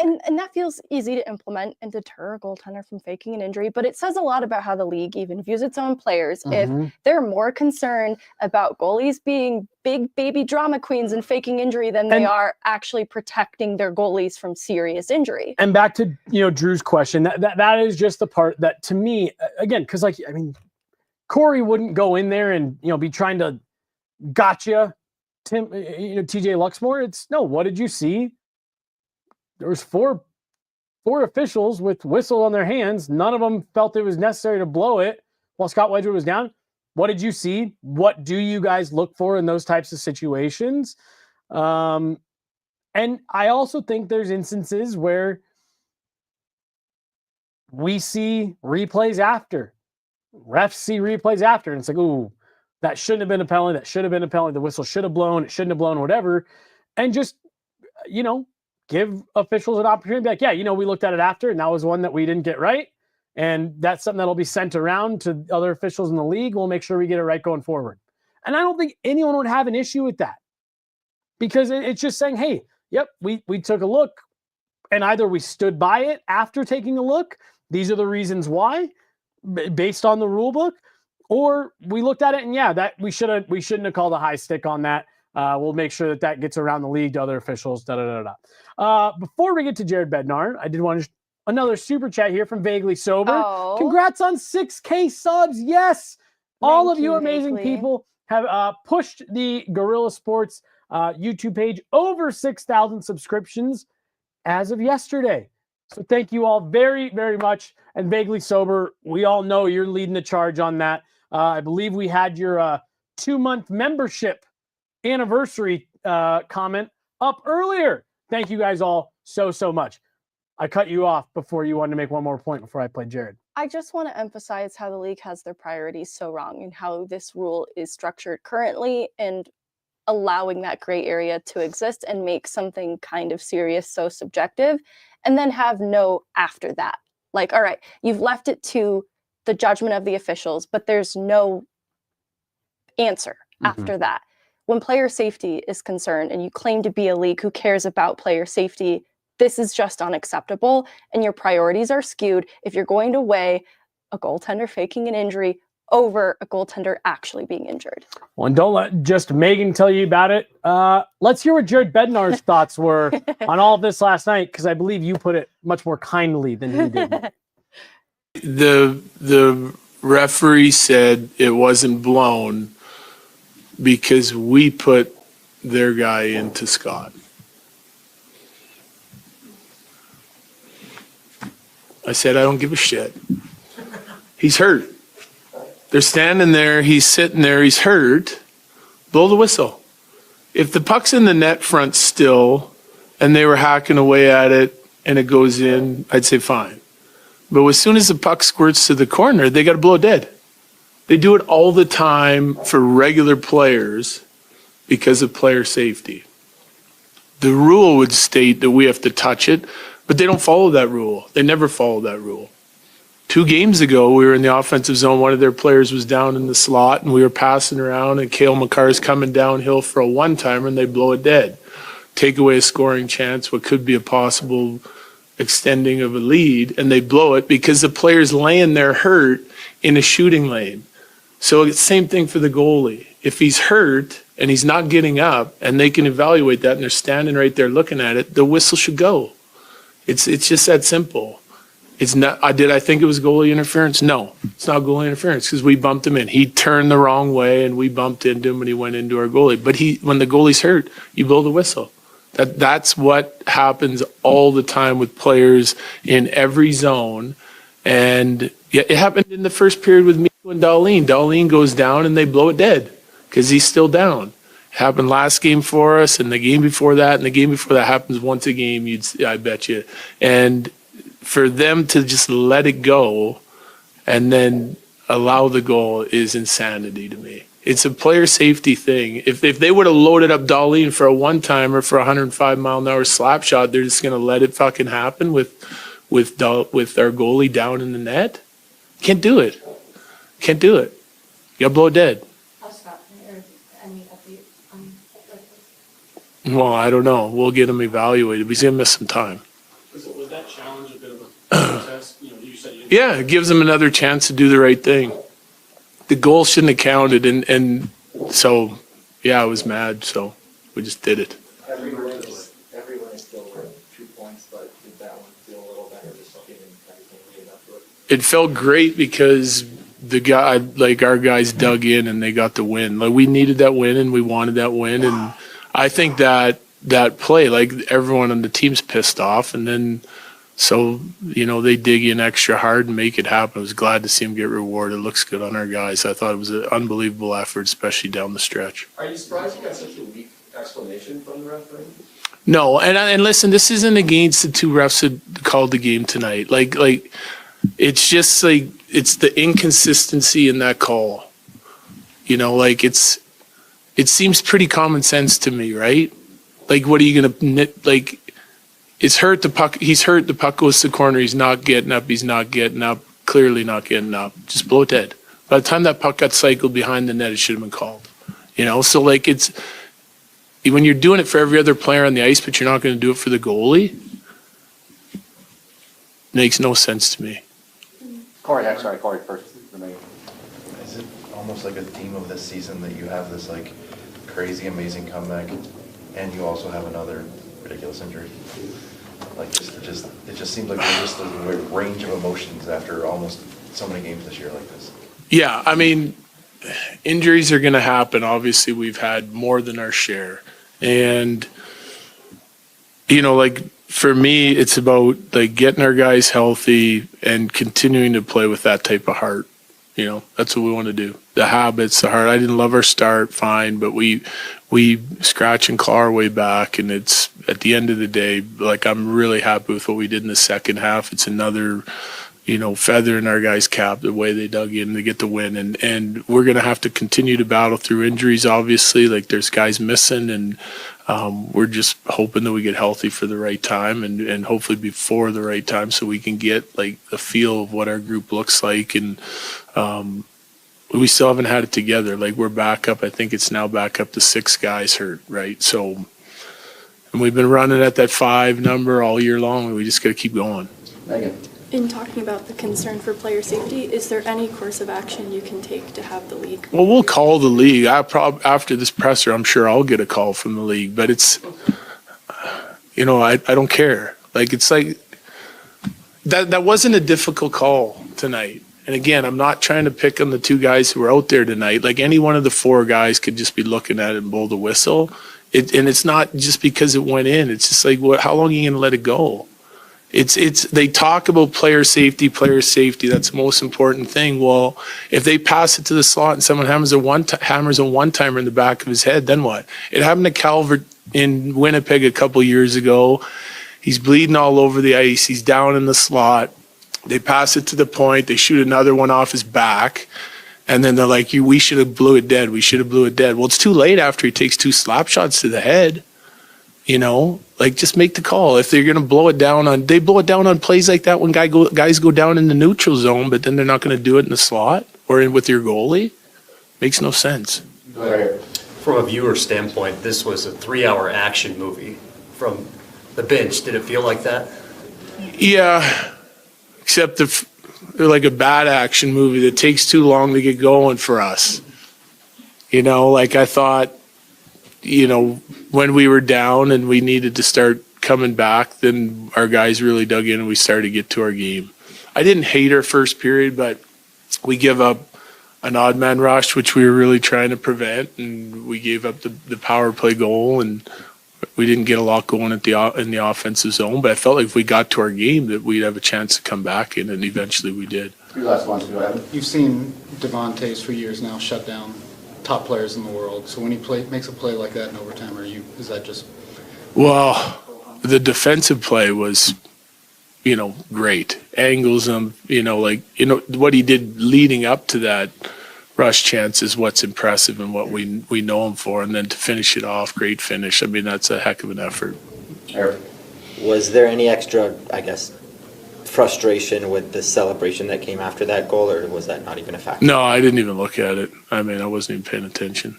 And that feels easy to implement and deter a goaltender from faking an injury, but it says a lot about how the league even views its own players. If they're more concerned about goalies being big baby drama queens and faking injury than they are actually protecting their goalies from serious injury. And back to, Drew's question, that is just the part that, to me, again, because Corey wouldn't go in there and, be trying to gotcha TJ Luxmore. It's no, what did you see? There was four officials with whistle on their hands. None of them felt it was necessary to blow it while Scott Wedgewood was down. What did you see? What do you guys look for in those types of situations? And I also think there's instances where we see replays after. Refs see replays after, and it's like, ooh, that shouldn't have been a penalty. That should have been a penalty. The whistle should have blown. It shouldn't have blown, whatever. And just, give officials an opportunity to be like, yeah, we looked at it after, and that was one that we didn't get right. And that's something that'll be sent around to other officials in the league. We'll make sure we get it right going forward. And I don't think anyone would have an issue with that, because it's just saying, hey, yep, we took a look, and either we stood by it after taking a look. These are the reasons why, based on the rule book, or we looked at it and that we shouldn't have called a high stick on that. We'll make sure that gets around the league to other officials. Before we get to Jared Bednar, I did want to another super chat here from Vaguely Sober. Oh. Congrats on 6K subs. Yes. All of you amazing Vaguely. people have pushed the Guerilla Sports YouTube page over 6,000 subscriptions as of yesterday. So thank you all very, very much. And Vaguely Sober, we all know you're leading the charge on that. I believe we had your 2-month membership anniversary comment up earlier. Thank you guys all so much. I cut you off before you wanted to make one more point before I played Jared. I just want to emphasize how the league has their priorities so wrong and how this rule is structured currently, and allowing that gray area to exist and make something kind of serious so subjective, and then have no after that. Like, all right, you've left it to the judgment of the officials, but there's no answer after that. When player safety is concerned and you claim to be a league who cares about player safety, this is just unacceptable, and your priorities are skewed if you're going to weigh a goaltender faking an injury over a goaltender actually being injured. Well, and don't let just Megan tell you about it. Let's hear what Jared Bednar's thoughts were on all of this last night, because I believe you put it much more kindly than he did. The referee said it wasn't blown because we put their guy into Scott. I said, I don't give a shit. He's hurt. They're standing there, he's sitting there, he's hurt. Blow the whistle. If the puck's in the net front still and they were hacking away at it and it goes in, I'd say fine. But as soon as the puck squirts to the corner, they got to blow it dead. They do it all the time for regular players because of player safety. The rule would state that we have to touch it, but they don't follow that rule. They never follow that rule. 2 games ago, we were in the offensive zone. One of their players was down in the slot, and we were passing around, and Cale Makar's coming downhill for a one-timer, and they blow it dead. Take away a scoring chance, what could be a possible extending of a lead, and they blow it because the player's laying there hurt in a shooting lane. So it's the same thing for the goalie. If he's hurt and he's not getting up, and they can evaluate that, and they're standing right there looking at it, the whistle should go. It's just that simple. It's not. Did I think it was goalie interference? No, it's not goalie interference because we bumped him in. He turned the wrong way, and we bumped into him when he went into our goalie. But when the goalie's hurt, you blow the whistle. That's what happens all the time with players in every zone. And yeah, it happened in the first period with me and Darlene. Darlene goes down, and they blow it dead because he's still down. It happened last game for us, and the game before that, and the game before that happens once a game. I bet you. And for them to just let it go and then allow the goal is insanity to me. It's a player safety thing. If they would have loaded up Darlene for a one-timer for a 105-mile-an-hour slap shot, they're just going to let it fucking happen with our goalie down in the net? Can't do it. Can't do it. You got to blow it dead. Well, I don't know. We'll get him evaluated. He's going to miss some time. Was that challenge a bit of a test? You said you Yeah, it gives him another chance to do the right thing. The goal shouldn't have counted, and so, yeah, I was mad, so we just did it. Everyone is still worth 2 points, but did that one feel a little better just getting everything leading up to it? It felt great because our guys dug in and they got the win. Like, we needed that win and we wanted that win, and I think that play, like, everyone on the team's pissed off, and then so, they dig in extra hard and make it happen. I was glad to see them get rewarded. It looks good on our guys. I thought it was an unbelievable effort, especially down the stretch. Are you surprised you got such a weak explanation from the referee? No, and listen, this isn't against the two refs that called the game tonight. Like it's just like it's the inconsistency in that call. It seems pretty common sense to me, right? Like, what are you gonna it's hurt, the puck, he's hurt, the puck goes to the corner, he's not getting up, clearly not getting up. Just blow it dead. By the time that puck got cycled behind the net, it should have been called. So it's, when you're doing it for every other player on the ice, but you're not going to do it for the goalie, makes no sense to me. Corey first. Is it almost like a theme of this season that you have this like crazy, amazing comeback, and you also have another ridiculous injury? Like, it just seems like there's just a range of emotions after almost so many games this year like this. Yeah, I mean, injuries are going to happen. Obviously, we've had more than our share. And, for me, it's about, getting our guys healthy and continuing to play with that type of heart. That's what we want to do. The habits, the heart. I didn't love our start, fine, but we scratch and claw our way back, and it's, at the end of the day, I'm really happy with what we did in the second half. It's another, feather in our guys' cap, the way they dug in to get the win, and we're going to have to continue to battle through injuries, obviously. There's guys missing, and we're just hoping that we get healthy for the right time and hopefully before the right time, so we can get the feel of what our group looks like. And we still haven't had it together. We're back up. I think it's now back up to 6 guys hurt, right? So, and we've been running at that 5 number all year long, and we just got to keep going. Megan. In talking about the concern for player safety, is there any course of action you can take to have the league? Well, we'll call the league. After this presser, I'm sure I'll get a call from the league, but it's, I don't care. It's that wasn't a difficult call tonight. And again, I'm not trying to pick on the 2 guys who were out there tonight. Any one of the 4 guys could just be looking at it and blow the whistle. And it's not just because it went in. It's just how long are you going to let it go? They talk about player safety. That's the most important thing. Well, if they pass it to the slot and someone hammers a one-timer in the back of his head, then what? It happened to Calvert in Winnipeg a couple years ago. He's bleeding all over the ice. He's down in the slot. They pass it to the point. They shoot another one off his back. And then they're like, we should have blew it dead. Well, it's too late after he takes 2 slap shots to the head. Just make the call. If they're going to blow it down they blow it down on plays like that when guys go down in the neutral zone, but then they're not going to do it in the slot or with your goalie. Makes no sense. From a viewer standpoint, this was a 3-hour action movie. From the bench, did it feel like that? Yeah, except they're like a bad action movie that takes too long to get going for us. I thought, when we were down and we needed to start coming back, then our guys really dug in and we started to get to our game. I didn't hate our first period, but we give up an odd man rush, which we were really trying to prevent, and we gave up the power play goal, and we didn't get a lot going in the offensive zone. But I felt like if we got to our game, that we'd have a chance to come back in, and eventually we did. 3 last ones, go ahead. You've seen Devontae's for years now shut down top players in the world. So when he makes a play like that in overtime, is that just? Well, the defensive play was, great. Angles him, what he did leading up to that rush chance is what's impressive and what we know him for. And then to finish it off, great finish. I mean, that's a heck of an effort. Was there any extra, I guess, frustration with the celebration that came after that goal, or was that not even a factor? No, I didn't even look at it. I mean, I wasn't even paying attention.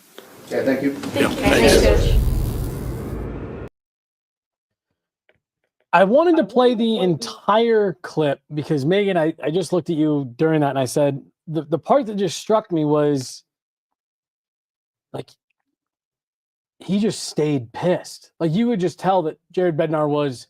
Yeah, thank you. Thanks. I wanted to play the entire clip because Megan, I just looked at you during that and I said, the part that just struck me was like, he just stayed pissed. Like you would just tell that Jared Bednar was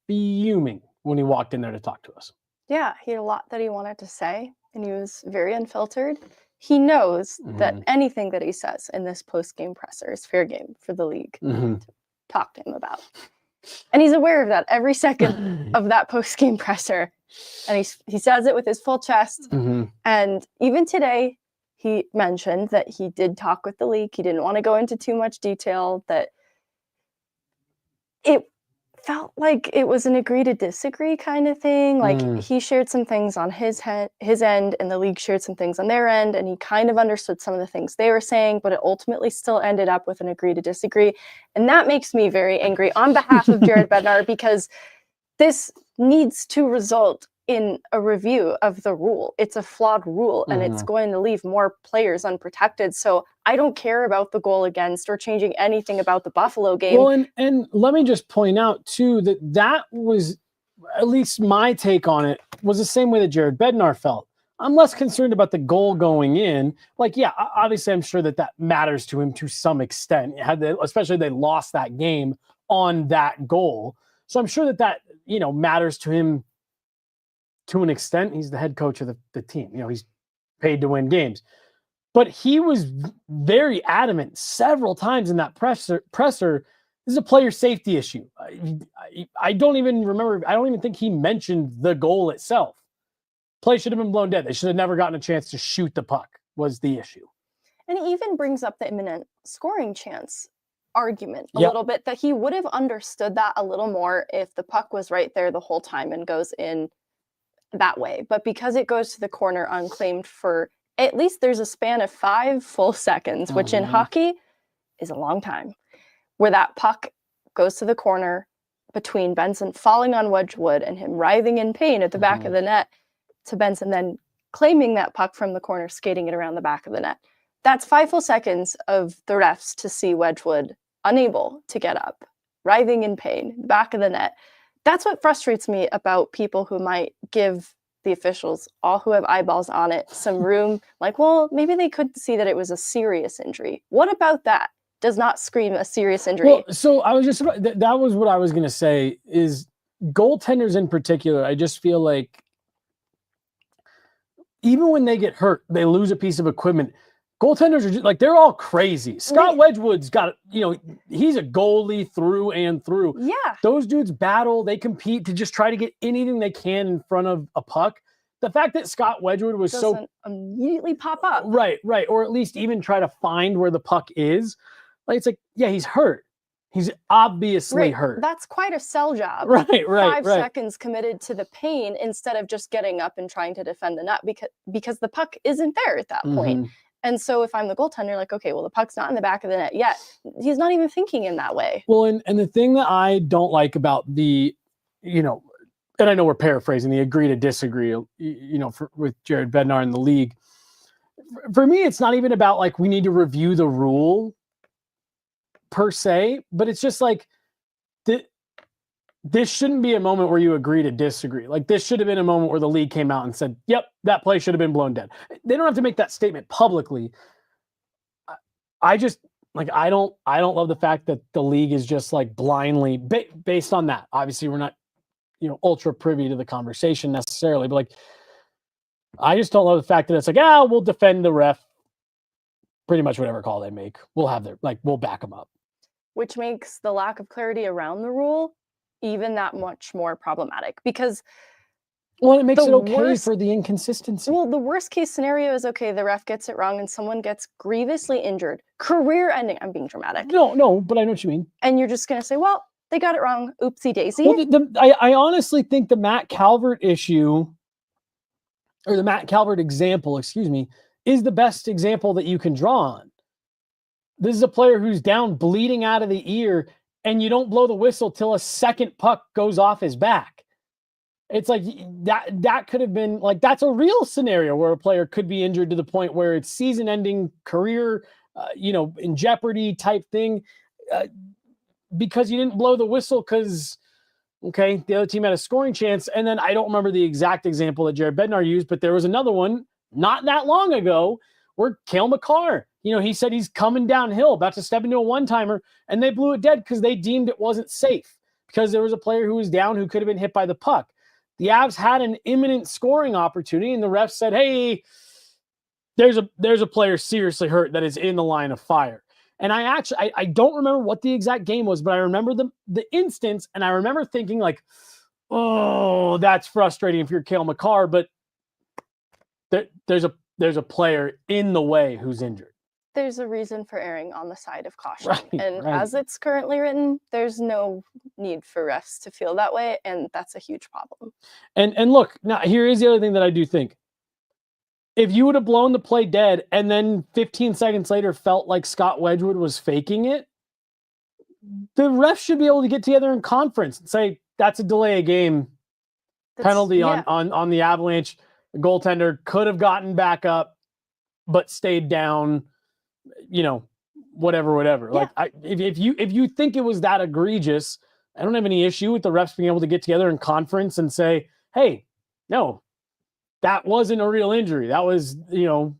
fuming when he walked in there to talk to us. Yeah, he had a lot that he wanted to say, and he was very unfiltered. He knows that anything that he says in this post-game presser is fair game for the league to talk to him about. And he's aware of that every second of that post-game presser. And he says it with his full chest. And even today, he mentioned that he did talk with the league. He didn't want to go into too much detail, that it felt like it was an agree to disagree kind of thing. Like he shared some things on his end, and the league shared some things on their end, and he kind of understood some of the things they were saying, but it ultimately still ended up with an agree to disagree. And that makes me very angry on behalf of Jared Bednar, because this needs to result in a review of the rule. It's a flawed rule, and it's going to leave more players unprotected. So I don't care about the goal against or changing anything about the Buffalo game. Well, and let me just point out too that was, at least my take on it, was the same way that Jared Bednar felt. I'm less concerned about the goal going in. Like, yeah, obviously I'm sure that matters to him to some extent. Especially they lost that game on that goal. So I'm sure that matters to him to an extent. He's the head coach of the team. He's paid to win games. But he was very adamant several times in that presser. This is a player safety issue. I don't even remember. I don't even think he mentioned the goal itself. Play should have been blown dead. They should have never gotten a chance to shoot the puck was the issue. And he even brings up the imminent scoring chance argument a little bit, that he would have understood that a little more if the puck was right there the whole time and goes in that way. But because it goes to the corner unclaimed for at least there's a span of 5 full seconds, which in hockey is a long time, where that puck goes to the corner between Benson falling on Wedgewood and him writhing in pain at the back of the net, to Benson then claiming that puck from the corner, skating it around the back of the net. That's 5 full seconds of the refs to see Wedgewood unable to get up, writhing in pain, back of the net. That's what frustrates me about people who might give the officials, all who have eyeballs on it, some room. Like, well, maybe they could see that it was a serious injury. What about that? Does not scream a serious injury. Well, so I was just that was what I was going to say, is goaltenders in particular. I just feel like even when they get hurt, they lose a piece of equipment. Goaltenders are just, like, they're all crazy. Scott Wedgewood's got, he's a goalie through and through. Yeah. Those dudes battle. They compete to just try to get anything they can in front of a puck. The fact that Scott Wedgewood was doesn't immediately pop up. Right. Or at least even try to find where the puck is. Like, it's like, yeah, he's hurt. He's obviously hurt. That's quite a sell job. Right. 5 seconds committed to the pain instead of just getting up and trying to defend the net, because the puck isn't there at that point. And so if I'm the goaltender, like, okay, well, the puck's not in the back of the net yet. He's not even thinking in that way. Well, and the thing that I don't like about the, and I know we're paraphrasing, the agree to disagree, with Jared Bednar in the league. For me, it's not even about, like, we need to review the rule per se, but it's just like, this shouldn't be a moment where you agree to disagree. Like, this should have been a moment where the league came out and said, yep, that play should have been blown dead. They don't have to make that statement publicly. I just, like, I don't love the fact that the league is just, like, blindly based on that. Obviously, we're not, ultra privy to the conversation necessarily, but, like, I just don't love the fact that it's like, we'll defend the ref. Pretty much whatever call they make, we'll back them up. Which makes the lack of clarity around the rule even that much more problematic, because it makes it okay for the inconsistency. Well, the worst case scenario is, okay, the ref gets it wrong and someone gets grievously injured, career ending. I'm being dramatic. No, but I know what you mean. And you're just going to say, well, they got it wrong. Oopsie daisy. Well, I honestly think the Matt Calvert issue, or the Matt Calvert example, excuse me, is the best example that you can draw on. This is a player who's down bleeding out of the ear, and you don't blow the whistle till a second puck goes off his back. It's like that could have been like, that's a real scenario where a player could be injured to the point where it's season ending, career, in jeopardy type thing, because you didn't blow the whistle because, okay, the other team had a scoring chance. And then I don't remember the exact example that Jared Bednar used, but there was another one not that long ago where Cale Makar, he said he's coming downhill, about to step into a one-timer, and they blew it dead because they deemed it wasn't safe because there was a player who was down who could have been hit by the puck. The Avs had an imminent scoring opportunity, and the ref said, hey, there's a player seriously hurt that is in the line of fire. And I don't remember what the exact game was, but I remember the instance, and I remember thinking like, oh, that's frustrating if you're Cale Makar, but there's a player in the way who's injured. There's a reason for erring on the side of caution. As it's currently written, there's no need for refs to feel that way, and that's a huge problem. And look, now here is the other thing that I do think. If you would have blown the play dead and then 15 seconds later felt like Scott Wedgewood was faking it, the refs should be able to get together in conference and say, that's a delay of game penalty on the Avalanche. The goaltender could have gotten back up, but stayed down, whatever. Yeah. Like if you think it was that egregious, I don't have any issue with the refs being able to get together in conference and say, hey, no, that wasn't a real injury. That was, a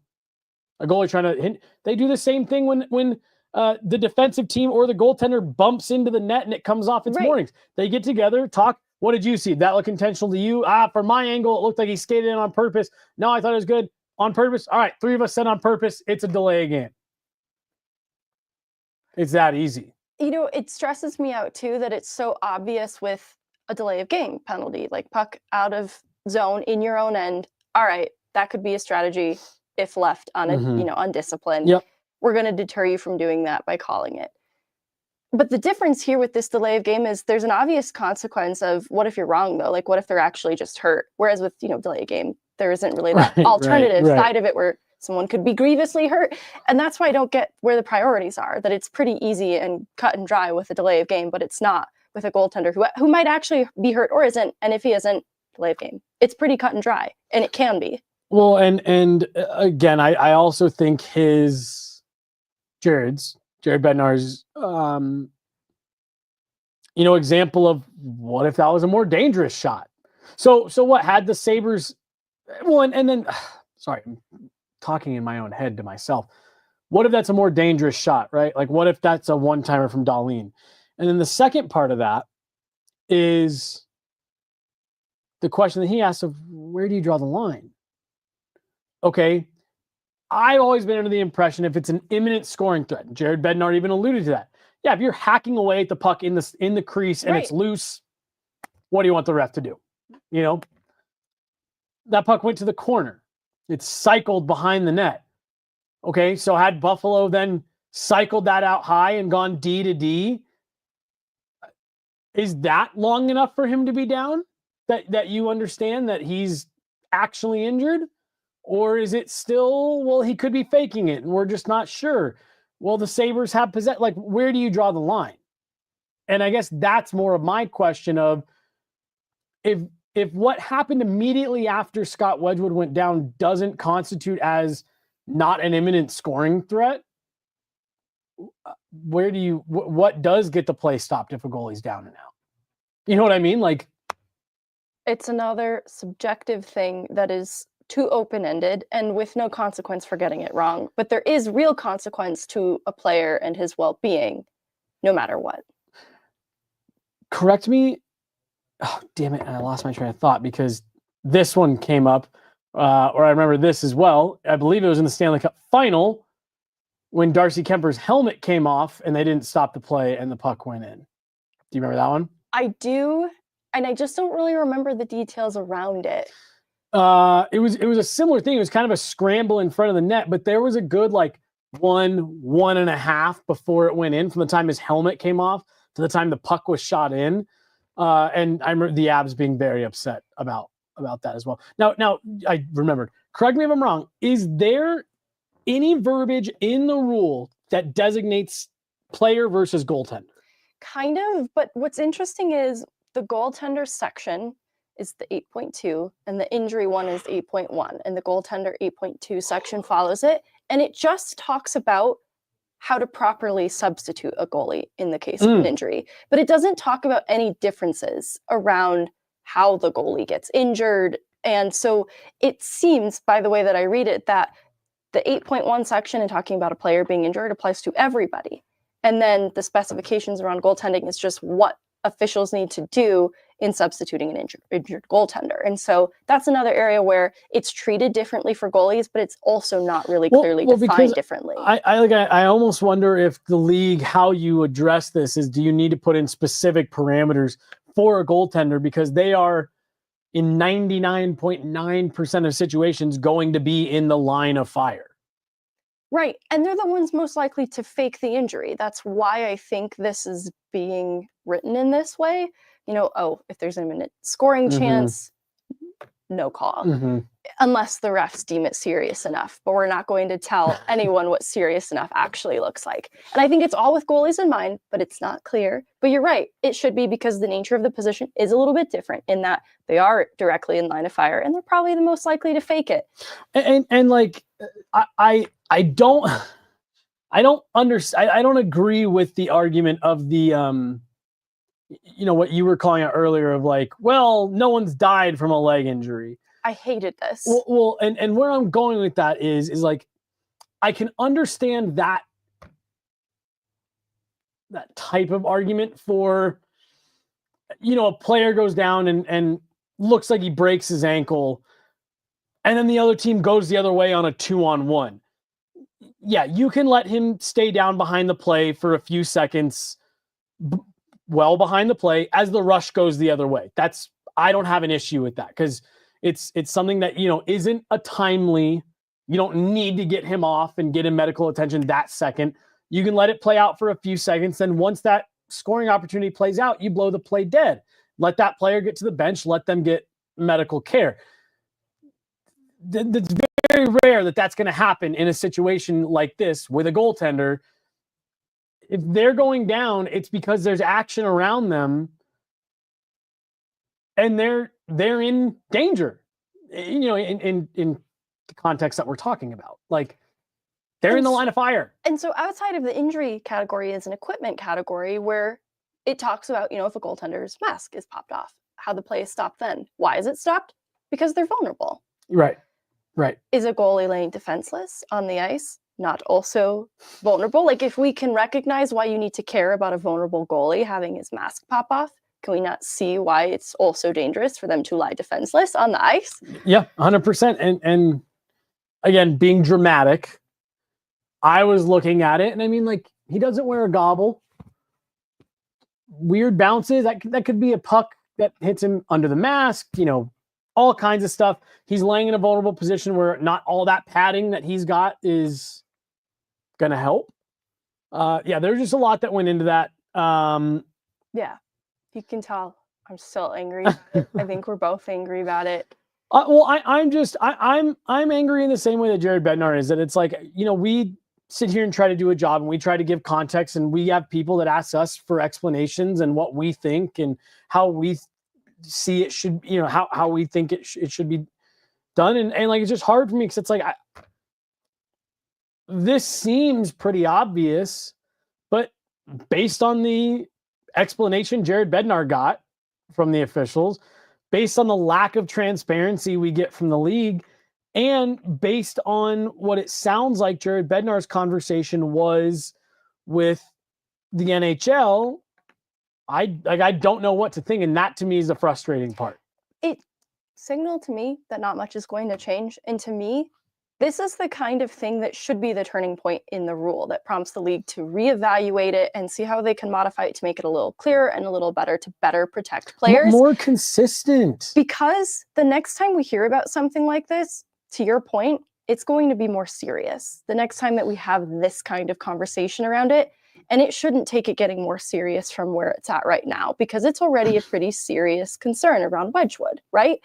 goalie trying to hit. They do the same thing when the defensive team or the goaltender bumps into the net and it comes off its moorings. They get together, talk. What did you see? Did that look intentional to you? From my angle, it looked like he skated in on purpose. No, I thought it was good. On purpose? All right, 3 of us said on purpose. It's a delay game. It's that easy. It stresses me out too that it's so obvious with a delay of game penalty, like puck out of zone in your own end. All right, that could be a strategy if left undisciplined. Yep. We're going to deter you from doing that by calling it. But the difference here with this delay of game is there's an obvious consequence of what if you're wrong, though? Like, what if they're actually just hurt? Whereas with, delay of game, there isn't really that alternative side of it where someone could be grievously hurt. And that's why I don't get where the priorities are, that it's pretty easy and cut and dry with a delay of game, but it's not with a goaltender who might actually be hurt or isn't. And if he isn't, delay of game. It's pretty cut and dry, and it can be. Well, and again, I also think Jared Bednar's, example of what if that was a more dangerous shot? So what had the Sabres? Well, and then, sorry, I'm talking in my own head to myself. What if that's a more dangerous shot, right? Like, what if that's a one-timer from Dahlin? And then the second part of that is the question that he asked of where do you draw the line? Okay, I've always been under the impression if it's an imminent scoring threat, Jared Bednar even alluded to that. Yeah, if you're hacking away at the puck in the crease and it's loose, what do you want the ref to do? That puck went to the corner. It cycled behind the net. Okay, so had Buffalo then cycled that out high and gone D to D, is that long enough for him to be down? That you understand that he's actually injured? Or is it still, well, he could be faking it and we're just not sure? Well, the Sabres have possession. Like, where do you draw the line? And I guess that's more of my question of if what happened immediately after Scott Wedgewood went down doesn't constitute as not an imminent scoring threat, what does get the play stopped if a goalie's down and out? You know what I mean? Like, it's another subjective thing that is too open-ended and with no consequence for getting it wrong. But there is real consequence to a player and his well-being, no matter what. Correct me. Oh, damn it. I lost my train of thought because this one came up, or I remember this as well. I believe it was in the Stanley Cup final when Darcy Kemper's helmet came off and they didn't stop the play and the puck went in. Do you remember that one? I do. And I just don't really remember the details around it. It was a similar thing. It was kind of a scramble in front of the net, but there was a good 1.5 before it went in from the time his helmet came off to the time the puck was shot in. And I remember the Avs being very upset about that as well. Now I remembered, correct me if I'm wrong, is there any verbiage in the rule that designates player versus goaltender? Kind of, but what's interesting is the goaltender section is the 8.2 and the injury one is 8.1 and the goaltender 8.2 section follows it. And it just talks about how to properly substitute a goalie in the case of an injury. But it doesn't talk about any differences around how the goalie gets injured. And so it seems, by the way that I read it, that the 8.1 section and talking about a player being injured applies to everybody. And then the specifications around goaltending is just what officials need to do in substituting an injured goaltender. And so that's another area where it's treated differently for goalies, but it's also not really clearly defined differently. I almost wonder if the league, how you address this is, do you need to put in specific parameters for a goaltender, because they are in 99.9% of situations going to be in the line of fire. Right. And they're the ones most likely to fake the injury. That's why I think this is being written in this way. You know, oh, if there's an imminent scoring chance, no call. Unless the refs deem it serious enough. But we're not going to tell anyone what serious enough actually looks like. And I think it's all with goalies in mind, but it's not clear. But you're right. It should be, because the nature of the position is a little bit different in that they are directly in line of fire and they're probably the most likely to fake it. And like, I don't understand. I don't agree with the argument of the, you know, what you were calling out earlier of like, well, no one's died from a leg injury. I hated this. Well, and where I'm going with that is like, I can understand that type of argument for, you know, a player goes down and looks like he breaks his ankle, and then the other team goes the other way on a 2-on-1. Yeah, you can let him stay down behind the play for a few seconds, well behind the play, as the rush goes the other way. I don't have an issue with that, because it's something that, you know, isn't a timely. You don't need to get him off and get him medical attention that second. You can let it play out for a few seconds. Then once that scoring opportunity plays out, you blow the play dead. Let that player get to the bench. Let them get medical care. It's very rare that that's going to happen in a situation like this with a goaltender. If they're going down, it's because there's action around them and they're in danger, you know, in the context that we're talking about. Like, they're in the line of fire. And so outside of the injury category is an equipment category where it talks about, you know, if a goaltender's mask is popped off, how the play is stopped then. Why is it stopped? Because they're vulnerable. Right. Is a goalie laying defenseless on the ice not also vulnerable? Like, if we can recognize why you need to care about a vulnerable goalie having his mask pop off, can we not see why it's also dangerous for them to lie defenseless on the ice? Yeah, 100%. And again, being dramatic, I was looking at it, and I mean, like, he doesn't wear a gobble. Weird bounces. That could be a puck that hits him under the mask, you know, all kinds of stuff. He's laying in a vulnerable position where not all that padding that he's got is going to help. Yeah, there's just a lot that went into that. Yeah, you can tell I'm still angry about it. I think we're both angry about it. Well, I'm angry in the same way that Jared Bednar is, that it's like, you know, we sit here and try to do a job and we try to give context, and we have people that ask us for explanations and what we think and how we see it should, you know, how we think it should be done. And like, it's just hard for me, because it's like, this seems pretty obvious, but based on the explanation Jared Bednar got from the officials, based on the lack of transparency we get from the league, and based on what it sounds like Jared Bednar's conversation was with the NHL, I don't know what to think. And that to me is the frustrating part. It signaled to me that not much is going to change. And to me, this is the kind of thing that should be the turning point in the rule that prompts the league to reevaluate it and see how they can modify it to make it a little clearer and a little better to better protect players. More consistent. Because the next time we hear about something like this, to your point, it's going to be more serious. The next time that we have this kind of conversation around it, and it shouldn't take it getting more serious from where it's at right now, because it's already a pretty serious concern around Wedgewood, right?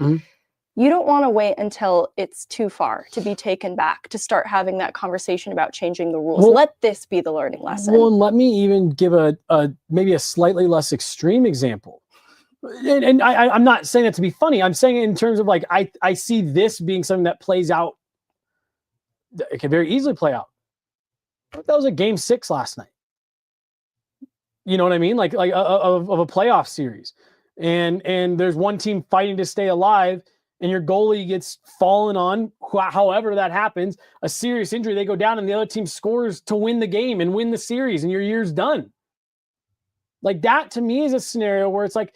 You don't want to wait until it's too far to be taken back to start having that conversation about changing the rules. Well, let this be the learning lesson. Well, and let me even give a maybe a slightly less extreme example. And I'm not saying that to be funny. I'm saying it in terms of like, I see this being something that plays out. It can very easily play out. That was a game 6 last night. You know what I mean? Like of a playoff series. And there's one team fighting to stay alive, and your goalie gets fallen on, however that happens, a serious injury, they go down and the other team scores to win the game and win the series, and your year's done. Like that to me is a scenario where it's like,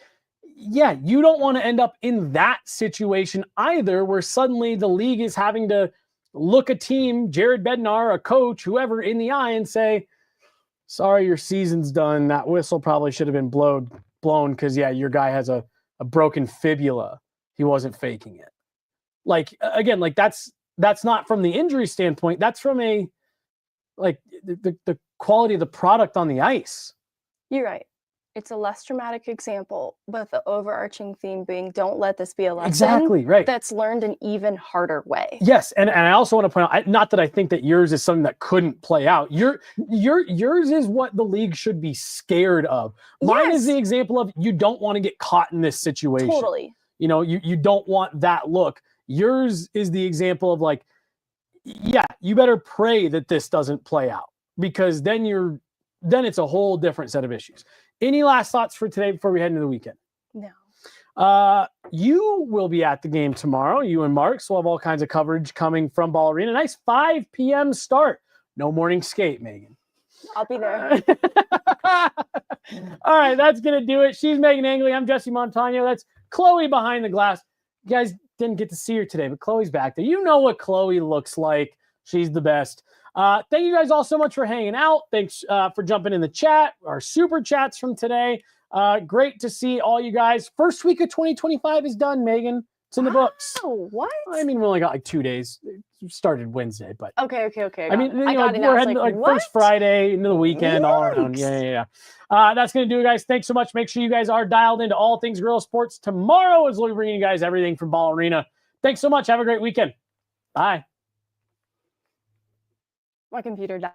yeah, you don't want to end up in that situation either, where suddenly the league is having to look a team, Jared Bednar, a coach, whoever, in the eye and say, sorry, your season's done. That whistle probably should have been blown because, yeah, your guy has a broken fibula. He wasn't faking it. Like, again, like that's not from the injury standpoint. That's from a, like, the quality of the product on the ice. You're right. It's a less dramatic example, but the overarching theme being, don't let this be a lesson. Exactly, right. That's learned an even harder way. Yes, and I also want to point out, not that I think that yours is something that couldn't play out. Yours is what the league should be scared of. Mine is the example of, you don't want to get caught in this situation. Totally. You know, you don't want that look. Yours is the example of like, yeah, you better pray that this doesn't play out, because then it's a whole different set of issues. Any last thoughts for today before we head into the weekend? No. You will be at the game tomorrow. You and Marks will have all kinds of coverage coming from Ball Arena. Nice 5 p.m. start. No morning skate, Megan. I'll be there. All right, that's going to do it. She's Meghan Angley. I'm Jesse Montano. That's Chloe behind the glass. You guys didn't get to see her today, but Chloe's back there. You know what Chloe looks like. She's the best. Thank you guys all so much for hanging out. Thanks for jumping in the chat, our super chats from today. Great to see all you guys. First week of 2025 is done, Megan. It's in the books. Oh, what? I mean, we only got like 2 days. It started Wednesday, but Okay. I mean, we're heading like first Friday into the weekend, all around. Yeah. That's going to do it, guys. Thanks so much. Make sure you guys are dialed into all things Guerrilla Sports tomorrow, as we'll be bringing you guys everything from Ball Arena. Thanks so much. Have a great weekend. Bye. My computer died.